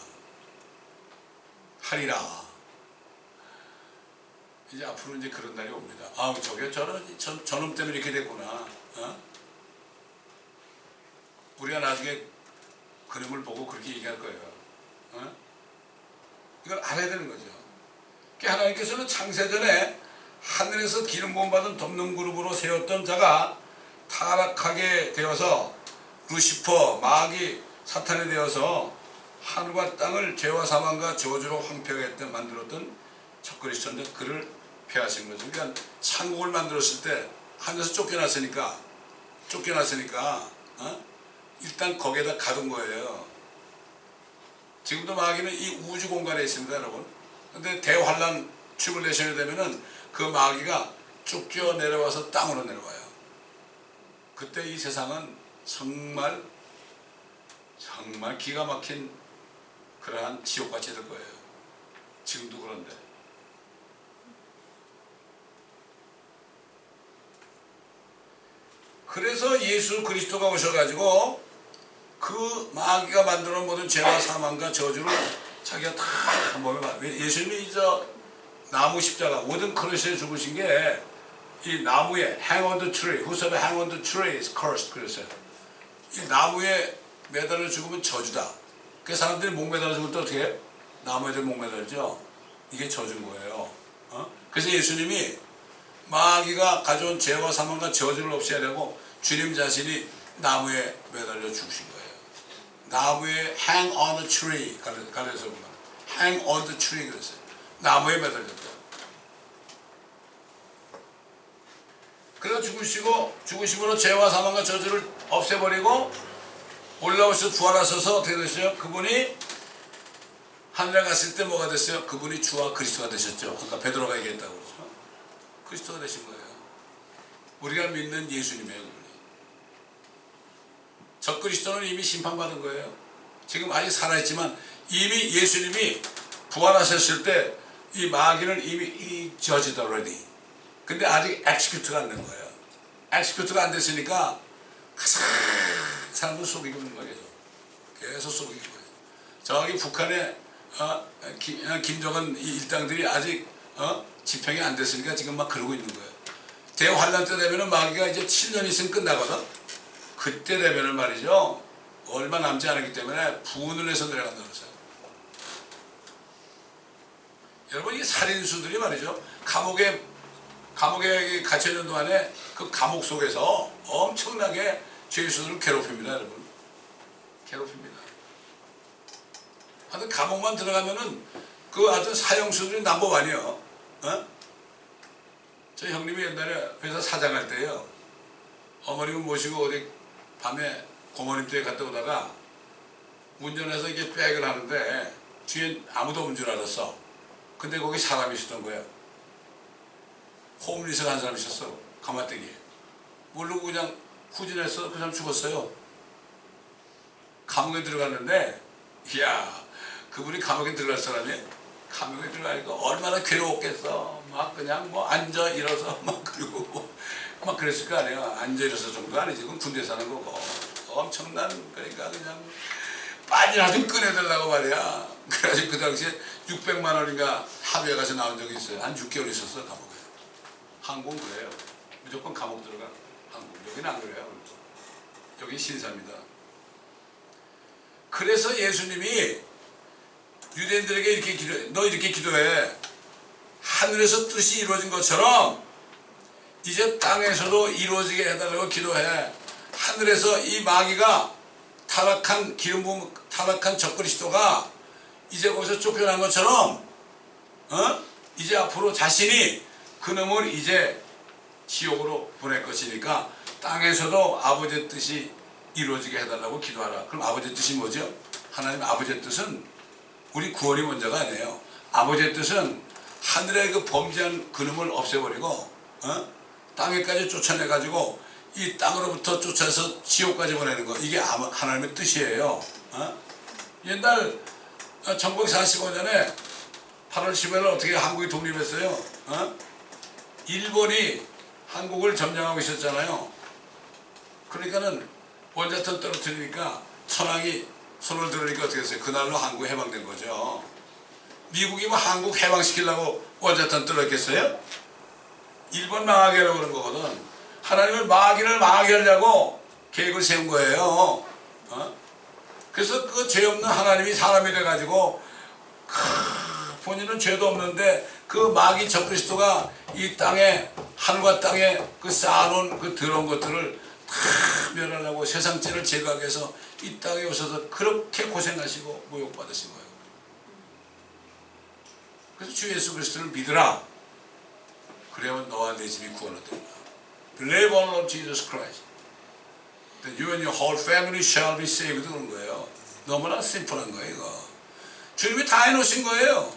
하리라. 이제 앞으로 이제 그런 날이 옵니다. 저게 저놈 때문에 이렇게 됐구나. 우리가 나중에 그림을 보고 그렇게 얘기할 거예요. 이걸 알아야 되는 거죠. 하나님께서는 창세전에 하늘에서 기름 부음 받은 돕는 그룹으로 세웠던 자가 타락하게 되어서 루시퍼, 마귀, 사탄이 되어서 하늘과 땅을 죄와 사망과 저주로 황폐하게 했던 만들었던 적그리스도인데 그를 폐하신 거죠. 그러니까 천국을 만들었을 때 하늘에서 쫓겨났으니까 일단 거기에다 가둔 거예요. 지금도 마귀는 이 우주 공간에 있습니다, 여러분. 근데 대환란 트리블레이션이 되면은 그 마귀가 쫓겨 내려와서 땅으로 내려와요. 그때 이 세상은 정말 기가 막힌 그러한 지옥같이 될 거예요. 지금도 그런데. 그래서 예수 그리스도가 오셔가지고 그 마귀가 만들어 모든 죄와 사망과 저주를 자기가 다 몸에 받아. 예수님이 나무 십자가 wooden cross에 죽으신 게 이 나무에 hang on the tree, whosoever hang on the tree is cursed 그랬어요. 이 나무에 매달려 죽으면 저주다. 그 사람들이 목 매달려 죽을 때 어떻게 해? 나무에 목 매달죠. 이게 저주인 거예요. 그래서 예수님이 마귀가 가져온 죄와 사망과 저주를 없애려고 주님 자신이 나무에 매달려 죽으신 거예요. 나무에 hang on the tree 갈려서 보면 hang on the tree 그랬어요. 나무에 매달렸다. 그래서 죽으시고는 죄와 사망과 저주를 없애버리고 올라오셔서 부활하셔서 어떻게 되셨어요? 그분이 하늘에 갔을 때 뭐가 됐어요? 그분이 주와 그리스도가 되셨죠. 아까 베드로가 얘기했다고 그러죠. 그리스도가 되신 거예요. 우리가 믿는 예수님이에요. 그분이. 저 그리스도는 이미 심판받은 거예요. 지금 아직 살아있지만 이미 예수님이 부활하셨을 때 이 마귀는 이미 judged already. 근데 아직 execute가 안 된 거예요. execute가 안 됐으니까 가장 사람들 속이고 있는 거예요. 계속 속이고 있는 거예요. 저기 북한의 김정은 일당들이 아직 집행이 안 됐으니까 지금 막 그러고 있는 거예요. 대환란 때 되면은 마귀가 이제 7년 있으면 끝나거든. 그때 되면은 말이죠. 얼마 남지 않았기 때문에 분을 해서 내려간다고 그랬어요. 여러분 이 살인수들이 말이죠. 감옥에 갇혀있는 동안에 그 감옥 속에서 엄청나게 죄수들을 괴롭힙니다. 여러분. 괴롭힙니다. 하여튼 감옥만 들어가면은 그 아주 사형수들이 넘버원이요. 저 형님이 옛날에 회사 사장할 때요. 어머님을 모시고 어디 밤에 고모님 댁에 갔다 오다가 운전해서 이게 백을 하는데 뒤에 아무도 없는 줄 알았어. 근데 거기 사람이 있었던 거예요. 홈리스가 한 사람이 있었어. 가마떼기. 모르고 그냥 후진해서 그 사람 죽었어요. 감옥에 들어갔는데 이야 그분이 감옥에 들어갈 사람이 감옥에 들어가니까 얼마나 괴로웠겠어. 막 그냥 뭐 앉아 일어서 막 그리고 막 그랬을 거 아니에요. 앉아 일어서 정도 아니지. 그건 군대 사는 거고. 엄청난 그러니까 그냥 빠지나 좀 꺼내달라고 말이야. 그래가지고 그 당시에 600만 원인가 합의해 가서 나온 적이 있어요. 한 6개월 있었어 감옥에. 한국은 그래요. 무조건 감옥 들어가. 한국. 여기는 안 그래요. 여기 신사입니다. 그래서 예수님이 유대인들에게 이렇게 기도해. 너 이렇게 기도해. 하늘에서 뜻이 이루어진 것처럼 이제 땅에서도 이루어지게 해달라고 기도해. 하늘에서 이 마귀가 타락한 기름 부음 타락한 적그리스도가 이제 거기서 쫓겨난 것처럼 이제 앞으로 자신이 그놈을 이제 지옥으로 보낼 것이니까 땅에서도 아버지의 뜻이 이루어지게 해달라고 기도하라. 그럼 아버지의 뜻이 뭐죠? 하나님 아버지의 뜻은 우리 구원이 먼저가 아니에요. 아버지의 뜻은 하늘의 그 범죄한 그놈을 없애버리고 땅에까지 쫓아내가지고 이 땅으로부터 쫓아서 지옥까지 보내는 거. 이게 하나님의 뜻이에요. 옛날 1945년에 8월 10일 어떻게 한국이 독립했어요? 일본이 한국을 점령하고 있었잖아요. 그러니까는 원자탄 떨어뜨리니까 천황이 손을 들으니까 어떻게 했어요? 그날로 한국 해방된 거죠. 미국이 뭐 한국 해방시키려고 원자탄 떨어졌겠어요? 일본 망하게 하려고 그런 거거든. 하나님은 마귀를 망하게 하려고 계획을 세운 거예요. 그래서 그 죄 없는 하나님이 사람이 돼가지고 본인은 죄도 없는데 그 마귀 적그리스도가 이 땅에 하늘과 땅에 그 쌓아놓은 그 더러운 것들을 다 멸하려고 세상죄를 제거하기 위해서 이 땅에 오셔서 그렇게 고생하시고 모욕받으신 거예요. 그래서 주 예수 그리스도를 믿으라. 그래야만 너와 내 집이 구원받는다. Believe on Lord Jesus Christ. That you and your whole family shall be saved. 그런 거예요. 너무나 심플한 거예요, 이거. 주님이 다 해놓으신 거예요.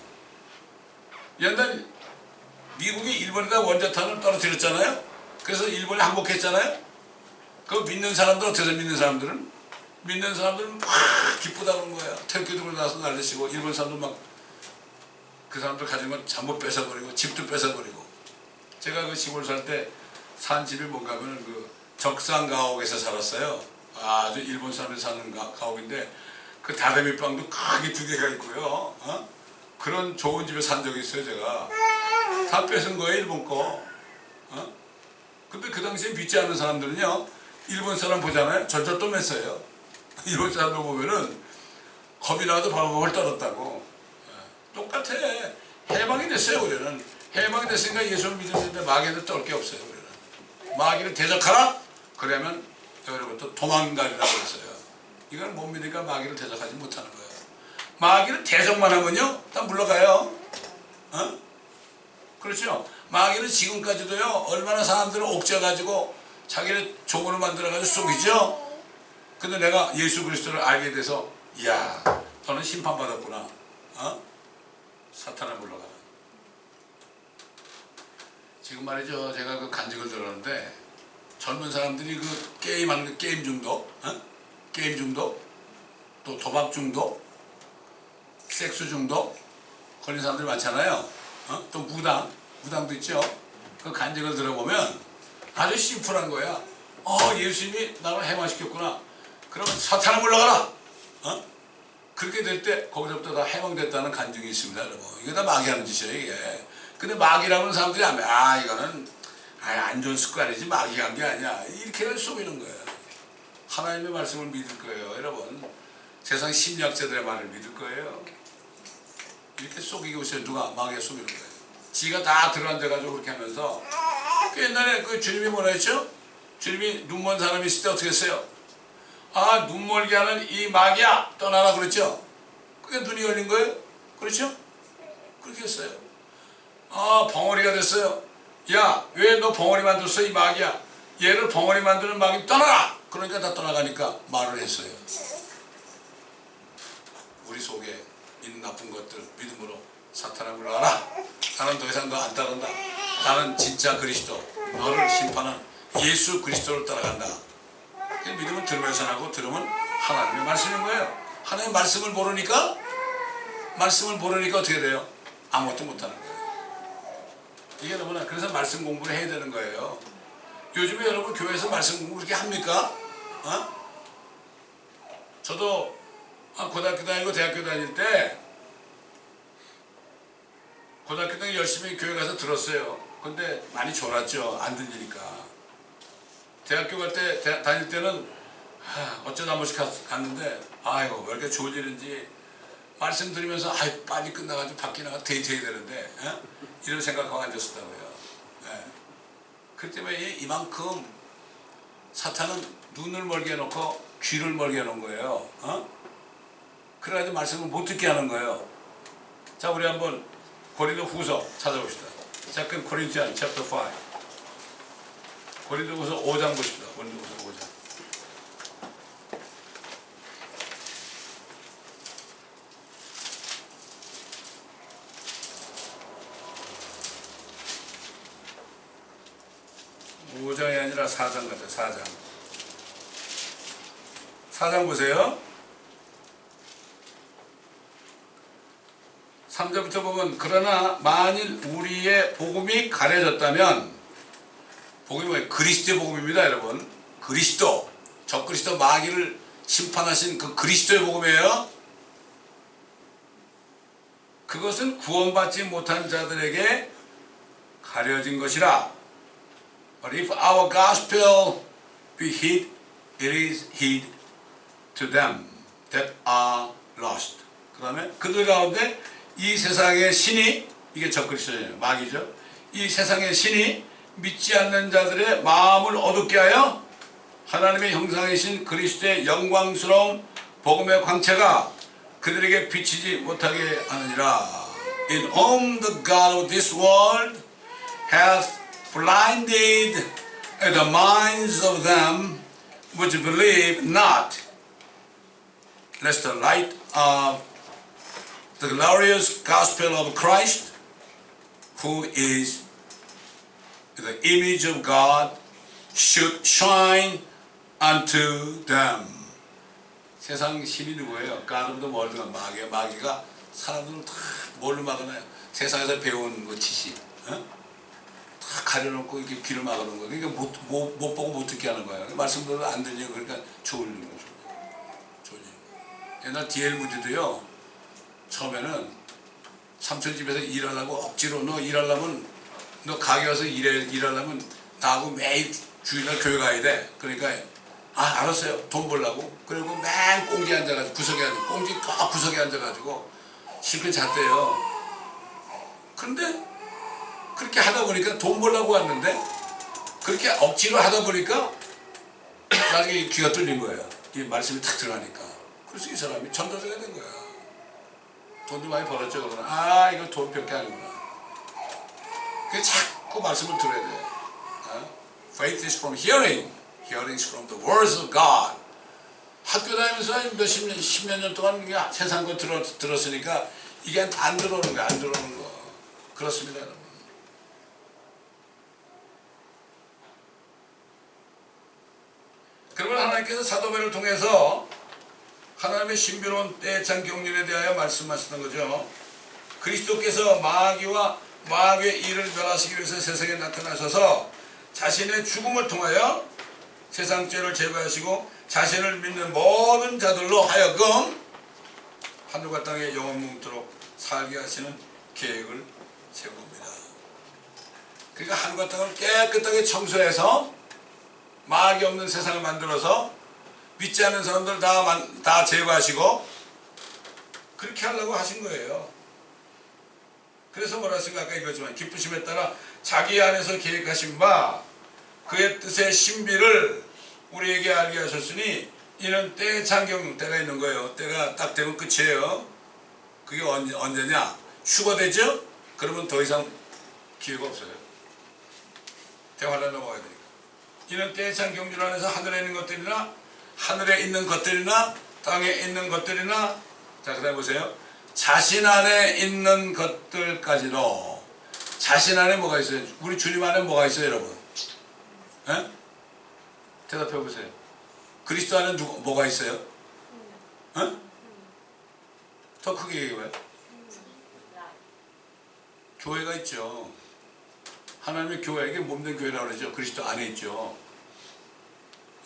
옛날 미국이 일본에다 원자탄을 떨어뜨렸잖아요. 그래서 일본이 항복했잖아요. 그거 믿는 사람들 어떻게 해서 믿는 사람들은? 믿는 사람들은 막 기쁘다 그런 거예요. 태극기 들고 나서 날리시고 일본 사람들 막 그 사람들 가진 건 전부 뺏어버리고 집도 뺏어버리고. 제가 그 시골 살 때 산 집이 뭔가 하면 그 적산가옥에서 살았어요. 아주 일본 사람이 사는 가옥인데 그 다다미방도 크게 2개가 있고요. 그런 좋은 집에 산 적이 있어요, 제가. 다 뺏은 거예요, 일본 거. 근데 그 당시에 믿지 않는 사람들은요, 일본 사람 보잖아요, 절절 떠맸어요. 일본 사람들 보면은 겁이 나도 발발발 떨었다고. 똑같아. 해방이 됐어요, 우리는. 해방이 됐으니까 예수를 믿었는데 마귀한테 떨 게 없어요, 우리는. 마귀를 대적하라? 그러면 여러분부터 도망가리라고 했어요. 이건 못 믿으니까 마귀를 대적하지 못하는 거예요. 마귀를 대적만 하면요, 다 물러가요. 그렇죠? 마귀는 지금까지도요, 얼마나 사람들을 옥죄가지고 자기를 종으로 만들어가지고 속이죠? 근데 내가 예수 그리스도를 알게 돼서, 이야, 너는 심판받았구나. 사탄을 물러가라. 지금 말이죠, 제가 그 간증을 들었는데, 젊은 사람들이 그 게임하는 거, 게임 중독, 게임 중독, 또 도박 중독, 섹스 중독 걸린 사람들이 많잖아요. 또 무당도 있죠. 그 간증을 들어보면 아주 심플한 거야. 예수님이 나를 해방시켰구나. 그러면 사탄을 물러가라. 그렇게 될 때 거기서부터 다 해방됐다는 간증이 있습니다, 여러분. 이게 다 마귀하는 짓이에요, 이게. 근데 마귀라는 사람들이 하면 이거는 안 좋은 습관이지 마귀가 한 게 아니야. 이렇게 속이는 거예요. 하나님의 말씀을 믿을 거예요, 여러분. 세상 심리학자들의 말을 믿을 거예요. 이렇게 속이고 있어요. 누가? 마귀가 속이는 거예요. 지가 다 들어앉아가지고 그렇게 하면서. 그 옛날에 그 주님이 뭐라 했죠? 주님이 눈먼 사람이 있을 때 어떻게 했어요? 눈멀게 하는 이 마귀야, 떠나라 그랬죠? 그게 눈이 열린 거예요? 그렇죠? 그렇게 했어요. 벙어리가 됐어요. 야, 왜 너 벙어리 만들었어, 이 마귀야? 얘를 벙어리 만드는 마귀 떠나라! 그러니까 다 떠나가니까 말을 했어요. 우리 속에 있는 나쁜 것들 믿음으로 사탄을 물러가라. 나는 더 이상 너 안 따른다. 나는 진짜 그리스도, 너를 심판한 예수 그리스도를 따라간다. 믿음은 들으면서 하고, 들으면 하나님의 말씀인 거예요. 하나님의 말씀을 모르니까 어떻게 돼요? 아무것도 못하는 거예요. 이게 너무나, 그래서 말씀 공부를 해야 되는 거예요. 요즘에 여러분 교회에서 말씀 공부 그렇게 합니까? 저도 고등학교 다니고 대학교 다닐 때, 고등학교 때 열심히 교회 가서 들었어요. 근데 많이 졸았죠. 안 들리니까. 대학교 갈 때, 다닐 때는 어쩌다 한 번씩 갔는데, 아이고 왜 이렇게 좋은 일인지 말씀 들으면서 빨리 끝나가지고 밖에 나가 데이트해야 되는데, 이런 생각하고 앉았었다고요. 그렇기 때문에 이만큼 사탄은 눈을 멀게 해놓고 귀를 멀게 해놓은 거예요. 그래가지고 말씀을 못 듣게 하는 거예요. 자, 우리 한번 고린도 후서 찾아봅시다. Second Corinthians chapter 5. 고린도 후서 5장 보십시다. 고린도 후서 5장. 이 아니라 4장 같아요. 4장. 4장 보세요. 3절부터 보면, 그러나 만일 우리의 복음이 가려졌다면, 복음이 뭐예요? 그리스도의 복음입니다, 여러분. 그리스도, 적그리스도 마귀를 심판하신 그 그리스도의 복음이에요. 그것은 구원받지 못한 자들에게 가려진 것이라. But if our gospel be hid, it is hid to them that are lost. 그 다음에 그들 가운데 이 세상의 신이, 이게 적그리스도예요, 마귀죠. 이 세상의 신이 믿지 않는 자들의 마음을 어둡게 하여 하나님의 형상이신 그리스도의 영광스러운 복음의 광채가 그들에게 비치지 못하게 하느니라. In whom the God of this world hath blinded the minds of them which believe not, lest the light of the glorious gospel of Christ, who is the image of God, should shine unto them. 세상 신이 누구예요? God of the world, 마귀야. 마귀가 사람들을 다 뭘로 막아놔요? 세상에서 배운 그 지식, 다 가려놓고 이렇게 귀를 막아놓은 거예요. 그러니까 못 보고 못 듣게 하는 거예요. 말씀도 안 들리고, 그러니까 졸리는 거죠. 졸리는 거. 옛날 D.L. 무디도요, 처음에는 삼촌 집에서 일하려고 억지로 너 일하려면 너 가게 와서 일하려면 나하고 매일 주일날 교회 가야 돼. 그러니까 알았어요. 돈 벌라고. 그리고 맨 꽁지 앉아가지고 꽁지 꼭 구석에 앉아가지고 실컷 잤대요. 근데 그렇게 하다 보니까 돈 벌라고 왔는데 그렇게 억지로 하다 보니까 나중에 귀가 뚫린 거예요. 이 말씀이 탁 들어가니까. 그래서 이 사람이 전도자가 된 거야. 돈도 많이 벌었죠. 그러나 이거 돈 몇 개 아니구나. 그래서 자꾸 말씀을 들어야 돼. Faith is from hearing. Hearing is from the words of God. 학교 다니면서 몇십 년, 십몇 년 동안 세상 거 들었으니까 이게 안 들어오는 거야. 안 들어오는 거. 그렇습니다, 여러분. 그러면 하나님께서 사도 바울을 통해서 하나님의 신비로운 때찬 경륜에 대하여 말씀하시는 거죠. 그리스도께서 마귀와 마귀의 일을 멸하시기 위해서 세상에 나타나셔서 자신의 죽음을 통하여 세상 죄를 제거하시고 자신을 믿는 모든 자들로 하여금 하늘과 땅에 영원 무궁토록 살게 하시는 계획을 세운 겁니다. 그러니까 하늘과 땅을 깨끗하게 청소해서 마귀 없는 세상을 만들어서 믿지 않는 사람들 다 제거하시고 그렇게 하려고 하신 거예요. 그래서 뭐라 했습니까? 아까 이거지만 기쁘심에 따라 자기 안에서 계획하신 바 그의 뜻의 신비를 우리에게 알게 하셨으니 이는 때의 장경 때가 있는 거예요. 때가 딱 되면 끝이에요. 그게 언제냐? 휴가 되죠? 그러면 더 이상 기회가 없어요. 대화를 넘어가야 되니까. 이는 때의 장경륜 안에서 하늘에 있는 것들이나 땅에 있는 것들이나 자, 그 다음에 보세요. 자신 안에 있는 것들까지도 자신 안에 뭐가 있어요? 우리 주님 안에 뭐가 있어요, 여러분? 에? 대답해 보세요. 그리스도 안에 뭐가 있어요? 에? 더 크게 얘기해봐요. 교회가 있죠. 하나님의 교회에게 몸된 교회라고 그러죠. 그리스도 안에 있죠.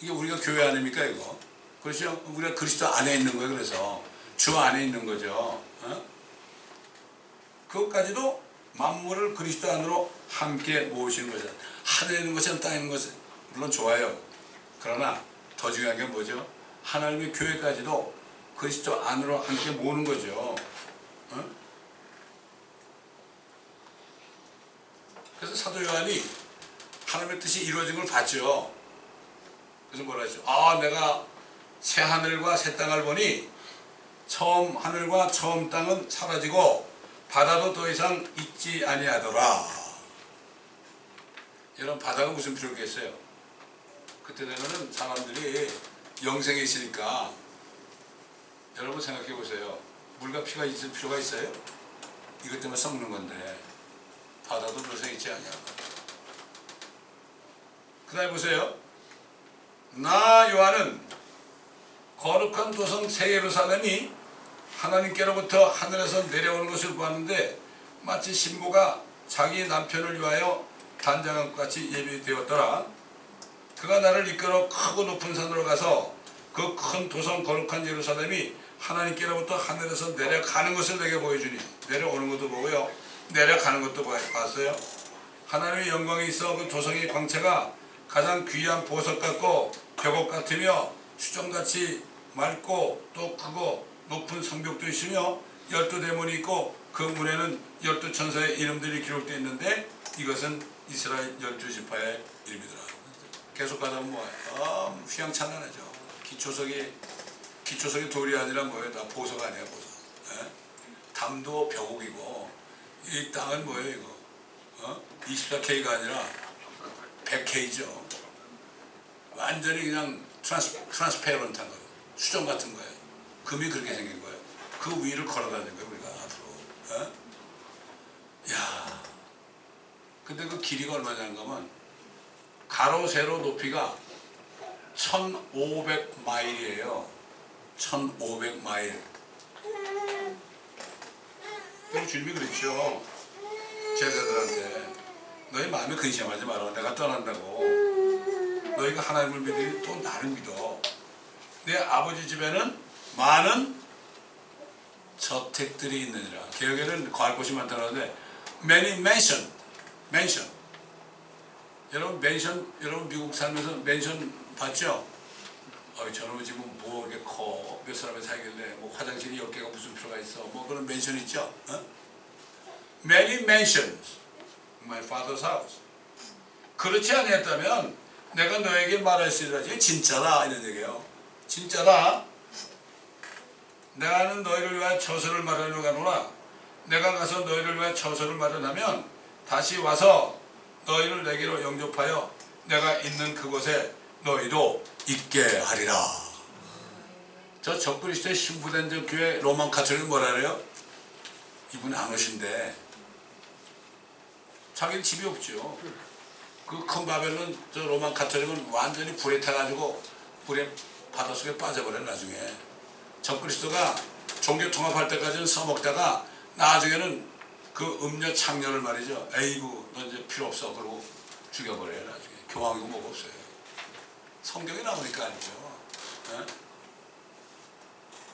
이게 우리가 교회 아닙니까 이거? 그렇죠? 우리가 그리스도 안에 있는 거예요. 그래서 주 안에 있는 거죠. 그것까지도 만물을 그리스도 안으로 함께 모으시는 거죠. 하늘에 있는 것은 땅에 있는 것은 물론 좋아요. 그러나 더 중요한 게 뭐죠? 하나님의 교회까지도 그리스도 안으로 함께 모으는 거죠. 그래서 사도 요한이 하나님의 뜻이 이루어진 걸 봤죠. 그래서 뭐라 하죠? 내가 새 하늘과 새 땅을 보니 처음 하늘과 처음 땅은 사라지고 바다도 더 이상 있지 아니하더라. 여러분 바다가 무슨 필요가 있어요? 그때 되면은 사람들이 영생에 있으니까 여러분 생각해 보세요. 물과 피가 있을 필요가 있어요? 이것 때문에 썩는 건데 바다도 더 이상 있지 아니하더라. 그 다음에 보세요. 나 요한은 거룩한 도성 새 예루살렘이 하나님께로부터 하늘에서 내려오는 것을 보았는데 마치 신부가 자기 남편을 위하여 단장한 것 같이 예비되었더라. 그가 나를 이끌어 크고 높은 산으로 가서 그 큰 도성 거룩한 예루살렘이 하나님께로부터 하늘에서 내려가는 것을 내게 보여주니 내려오는 것도 보고요. 내려가는 것도 봤어요. 하나님의 영광이 있어 그 도성의 광채가 가장 귀한 보석 같고 벽옥 같으며 수정같이 맑고 또 크고 높은 성벽도 있으며 12대문이 있고 그 문에는 12천사의 이름들이 기록되어 있는데 이것은 이스라엘 12지파의 이름이더라. 계속 가다 보면 휘황찬란하죠. 기초석이 돌이 아니라 뭐예요? 다 보석 아니에요, 보석. 담도 벽옥이고 이 땅은 뭐예요, 이거? 24K가 아니라 100K죠. 완전히 그냥 트랜스페런트한 거예요. 수정 같은 거예요. 금이 그렇게 생긴 거예요. 그 위를 걸어다니는 거예요, 우리가 앞으로. 야, 근데 그 길이가 얼마냐는 거면 가로 세로 높이가 1500마일이에요. 1500마일. 그럼 주님이 그랬죠. 제자들한테 너희 마음에 근심하지 마라. 내가 떠난다고. 너희가 하나님을 믿으니 또 나를 믿어. 내 아버지 집에는 많은 저택들이 있느니라. 개혁에는 거할 곳이 많다고 하는데 many mansion. 여러분 맨션, 여러분 미국 살면서 맨션 봤죠? 저놈은 지금 뭐 이렇게 커, 몇 사람이 살길래 뭐 화장실이 10개가 무슨 필요가 있어, 뭐 그런 맨션 있죠? Many mansions in my father's house. 그렇지 아니었다면 내가 너에게 말했으리라. 이게 진짜라 이런 얘기예요. 진짜라. 내가는 너희를 위하여 처소를 마련하러 가노라. 내가 가서 너희를 위하여 처소를 마련하면 다시 와서 너희를 내게로 영접하여 내가 있는 그곳에 너희도 있게 하리라. 저 적그리스도의 신부된 저 교회 로만 가톨릭은 뭐라 그래요? 이분이 안 오신대. 자기는 집이 없죠. 그 큰 바벨론 저 로만 가톨릭은 완전히 불에 타가지고 불에 바닷속에 빠져버려. 나중에 적그리스도가 종교 통합할 때까지는 써먹다가 나중에는 그 음료 창녀를 말이죠. 에이구 너 이제 필요 없어. 그러고 죽여버려요. 나중에 교황이고 뭐가 없어요. 성경에 나오니까 아니죠. 네?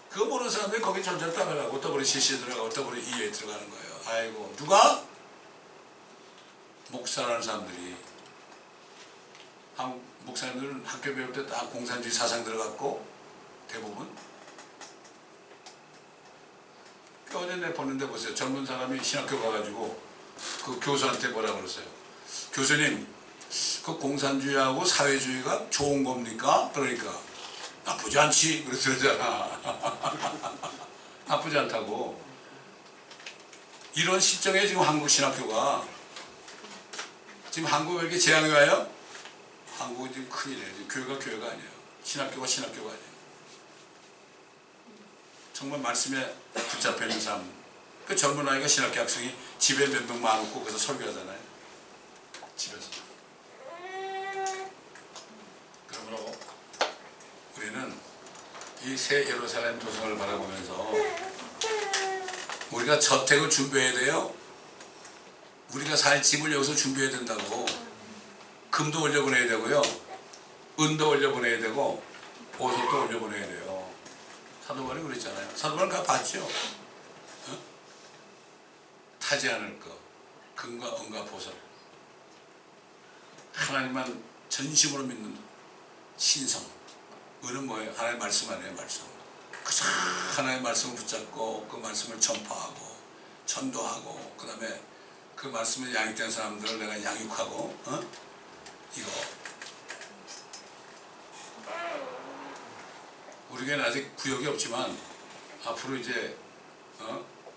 그거 모르는 사람들이 거기 전전 따라가고 또 우리 CC 들어가고 또 우리 EA 들어가는 거예요. 아이고 누가? 목사라는 사람들이. 한국 목사님들은 학교 배울 때 다 공산주의 사상 들어갔고 대부분. 어제 내 보는데 보세요. 젊은 사람이 신학교 가가지고 그 교수한테 뭐라고 그랬어요. 교수님, 그 공산주의하고 사회주의가 좋은 겁니까? 그러니까 나쁘지 않지. 그러잖아. 나쁘지 않다고. 이런 시점에 지금 한국 신학교가 지금 한국 왜 이렇게 재앙이 와요? 한국은 지금 큰일이에요. 교회가 아니에요. 신학교가 아니에요. 정말 말씀에 붙잡혀 있는 사람. 그 젊은 아이가 신학교 학생이 집에 몇 명 많고 그래서 설교하잖아요. 집에서. 그러므로 우리는 이 새 예루살렘 도성을 바라보면서 우리가 저택을 준비해야 돼요. 우리가 살 집을 여기서 준비해야 된다고. 금도 올려보내야 되고요. 은도 올려보내야 되고 보석도 올려보내야 돼요. 사도바울이 그랬잖아요. 사도바울은 다 봤죠. 어? 타지 않을 것, 금과 은과 보석. 하나님만 전심으로 믿는 신성. 은은 뭐예요? 하나님의 말씀 아니에요, 말씀. 그저 하나님의 말씀을 붙잡고 그 말씀을 전파하고 전도하고 그 다음에 그 말씀을 양육된 사람들을 내가 양육하고 이거. 우리 교회는 아직 구역이 없지만 앞으로 이제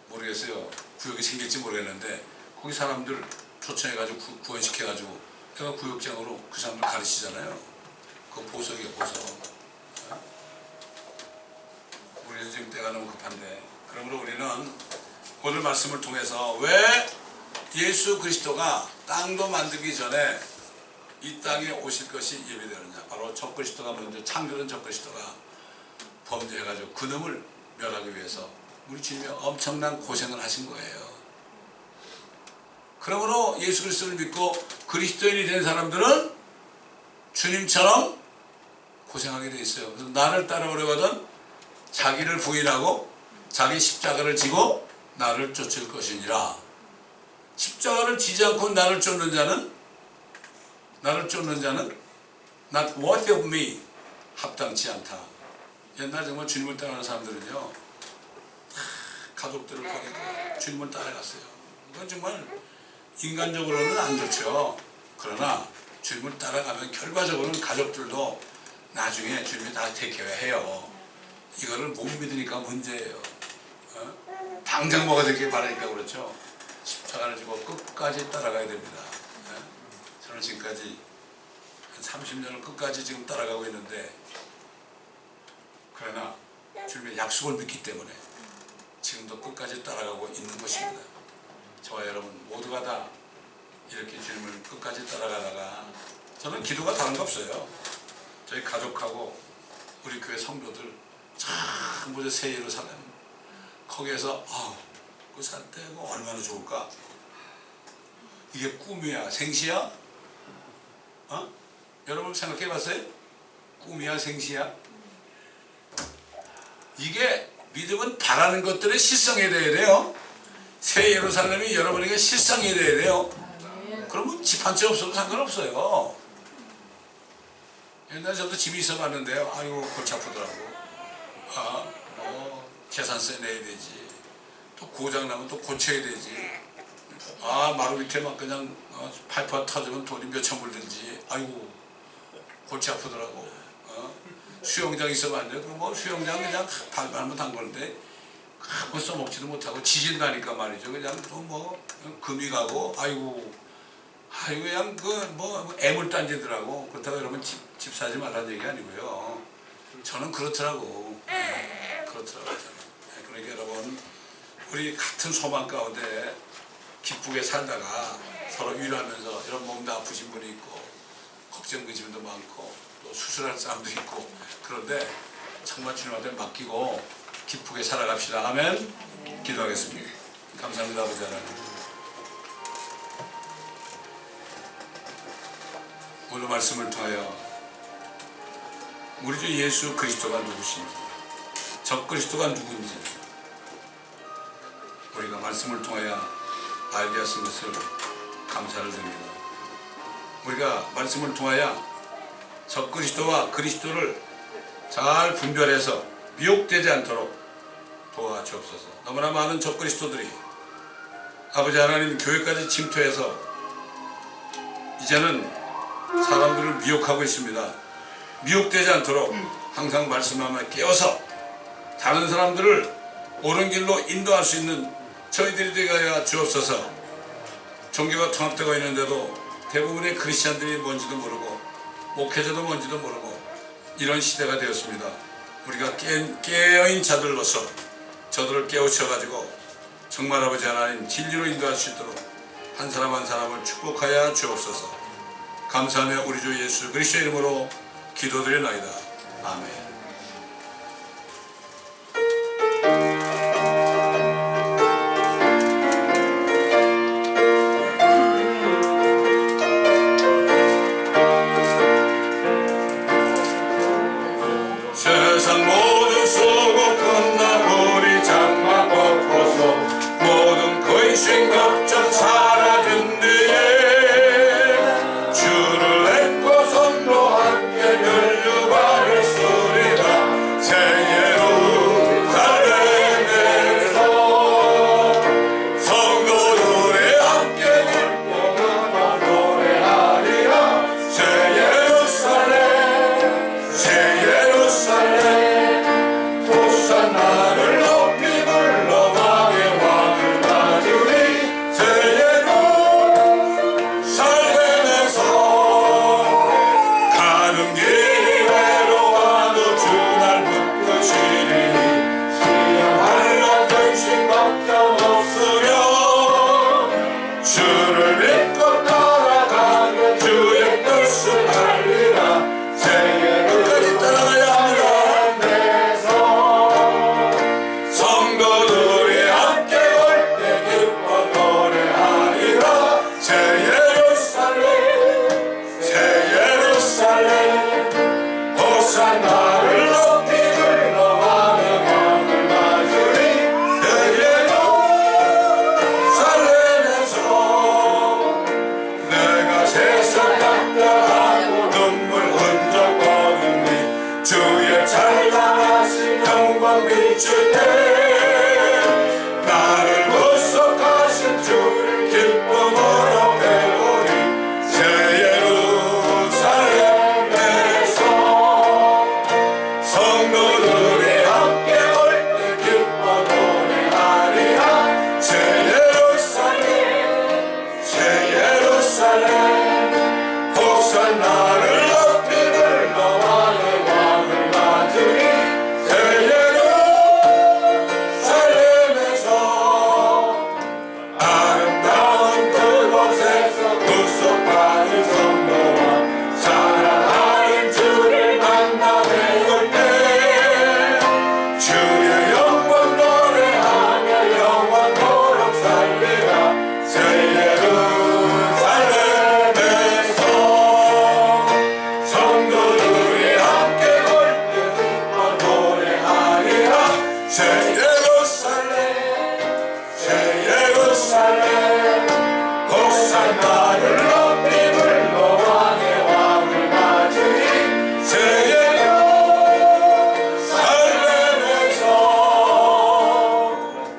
모르겠어요. 구역이 생길지 모르겠는데 거기 사람들 초청해가지고 구원시켜가지고 내가 구역장으로 그 사람들 가르치잖아요. 그 보석이에요, 보석. 우리는 지금 때가 너무 급한데. 그러므로 우리는 오늘 말씀을 통해서 왜 예수 그리스도가 땅도 만들기 전에 이 땅에 오실 것이 예비되느냐. 바로 적그리스도가 먼저 창조된 적그리스도가 범죄해가지고 그놈을 멸하기 위해서 우리 주님이 엄청난 고생을 하신 거예요. 그러므로 예수 그리스도를 믿고 그리스도인이 된 사람들은 주님처럼 고생하게 돼 있어요. 그래서 나를 따라오려거든 자기를 부인하고 자기 십자가를 지고 나를 쫓을 것이니라. 십자가를 지지 않고 나를 쫓는 자는 not worthy of me, 합당치 않다. 옛날 정말 주님을 따라가는 사람들은요, 가족들을 버리고 주님을 따라갔어요. 이건 정말 인간적으로는 안 좋죠. 그러나 주님을 따라가면 결과적으로는 가족들도 나중에 주님이 다 택해요. 이거를 못 믿으니까 문제예요. 당장 뭐가 되길 바라니까 그렇죠. 십자가를 지고 끝까지 따라가야 됩니다. 저는 지금까지 한 30년을 끝까지 지금 따라가고 있는데, 그러나 주님의 약속을 믿기 때문에 지금도 끝까지 따라가고 있는 것입니다. 저와 여러분 모두가 다 이렇게 주님을 끝까지 따라가다가, 저는 기도가 다른 거 없어요. 저희 가족하고 우리 교회 성도들 전부 새 예루살렘 거기에서 그 살 때 얼마나 좋을까? 이게 꿈이야 생시야? 여러분 생각해 봤어요? 꿈이야 생시야? 이게 믿음은 바라는 것들의 실상이 돼야 돼요. 새 예루살렘이 여러분에게 실상이 돼야 돼요. 그러면 집 한 채 없어도 상관없어요. 옛날에 저도 집이 있어 봤는데요. 아이고 골치 아프더라고. 재산세 내야 되지. 또 고장 나면 또 고쳐야 되지. 마루 밑에 막 그냥 파이프가 터지면 돈이 몇천 불 들지. 아이고 골치 아프더라고. 수영장 있어 봤는데 그럼 뭐 수영장 그냥 발만 담그는데 한번 써먹지도 못하고 지진다니까 말이죠. 그냥 또 뭐 금이 가고 아이고 그냥 뭐 애물단지더라고. 그렇다고 여러분 집 사지 말라는 얘기 아니고요. 저는 그렇더라고. 그렇더라고요. 그러니까 여러분 우리 같은 소망 가운데 기쁘게 살다가 서로 위로하면서 이런 몸도 아프신 분이 있고 걱정 근심도 많고 또 수술할 사람도 있고 그런데 정말 주님한테 맡기고 기쁘게 살아갑시다. 아멘. 기도하겠습니다. 감사합니다. 아버지 하나님. 오늘 말씀을 통하여 우리 주 예수 그리스도가 누구신지 적그리스도가 누군지 우리가 말씀을 통하여 알게 하신 것을 감사를 드립니다. 우리가 말씀을 통하여 적그리스도와 그리스도를 잘 분별해서 미혹되지 않도록 도와주옵소서. 너무나 많은 적그리스도들이 아버지 하나님 교회까지 침투해서 이제는 사람들을 미혹하고 있습니다. 미혹되지 않도록 항상 말씀하며 깨워서 다른 사람들을 옳은 길로 인도할 수 있는 저희들이 되게 하여 주옵소서. 종교가 통합되고 있는데도 대부분의 크리스찬들이 뭔지도 모르고 목회자도 뭔지도 모르고 이런 시대가 되었습니다. 우리가 깨어있는 자들로서 저들을 깨우쳐가지고 정말 아버지 하나님 진리로 인도할 수 있도록 한 사람 한 사람을 축복하여 주옵소서. 감사하며 우리 주 예수 그리스도의 이름으로 기도드리나이다. 아멘. 세상 모든 수고 끝나고 우리 장막 벗고서 모든 근심 걱정 사라진 뒤에 주를 뵙고 손도 함께 연류받을 소리가 새 예루살렘에서 성도들의 함께 기뻐하며 노래하리라. 새 예루살렘 새 예루살렘 호산나를 높이 불러 왕의 왕을 맞으리. 새 예루살렘에서 가는 길이 외로워도 주 날 붙드시리. 시험하려 근심 걱정 없으려 주를 믿고 따라가는 주의 뜻을 알리라. 새 끝까지 따라가야 합니다. 성도들이 함께 올 때 기뻐 노래하리라. 새 예루살렘 새 예루살렘 호산나를 높이 불러 왕의 왕을 맞으리. 새 예루살렘에서 내가 세상 답답하고 눈물 흔적 거두니 주의 찬란하신 영광 비출 때 나를 구속하신 주를 기쁨으로 배우리. 새 예루살렘에서 성도들이 함께 올 때 기뻐 노래하리라. 새 예루살렘 새 예루살렘 호산나를 높이 불러 왕의 왕을 맞으리. 새 예루살렘에서 나를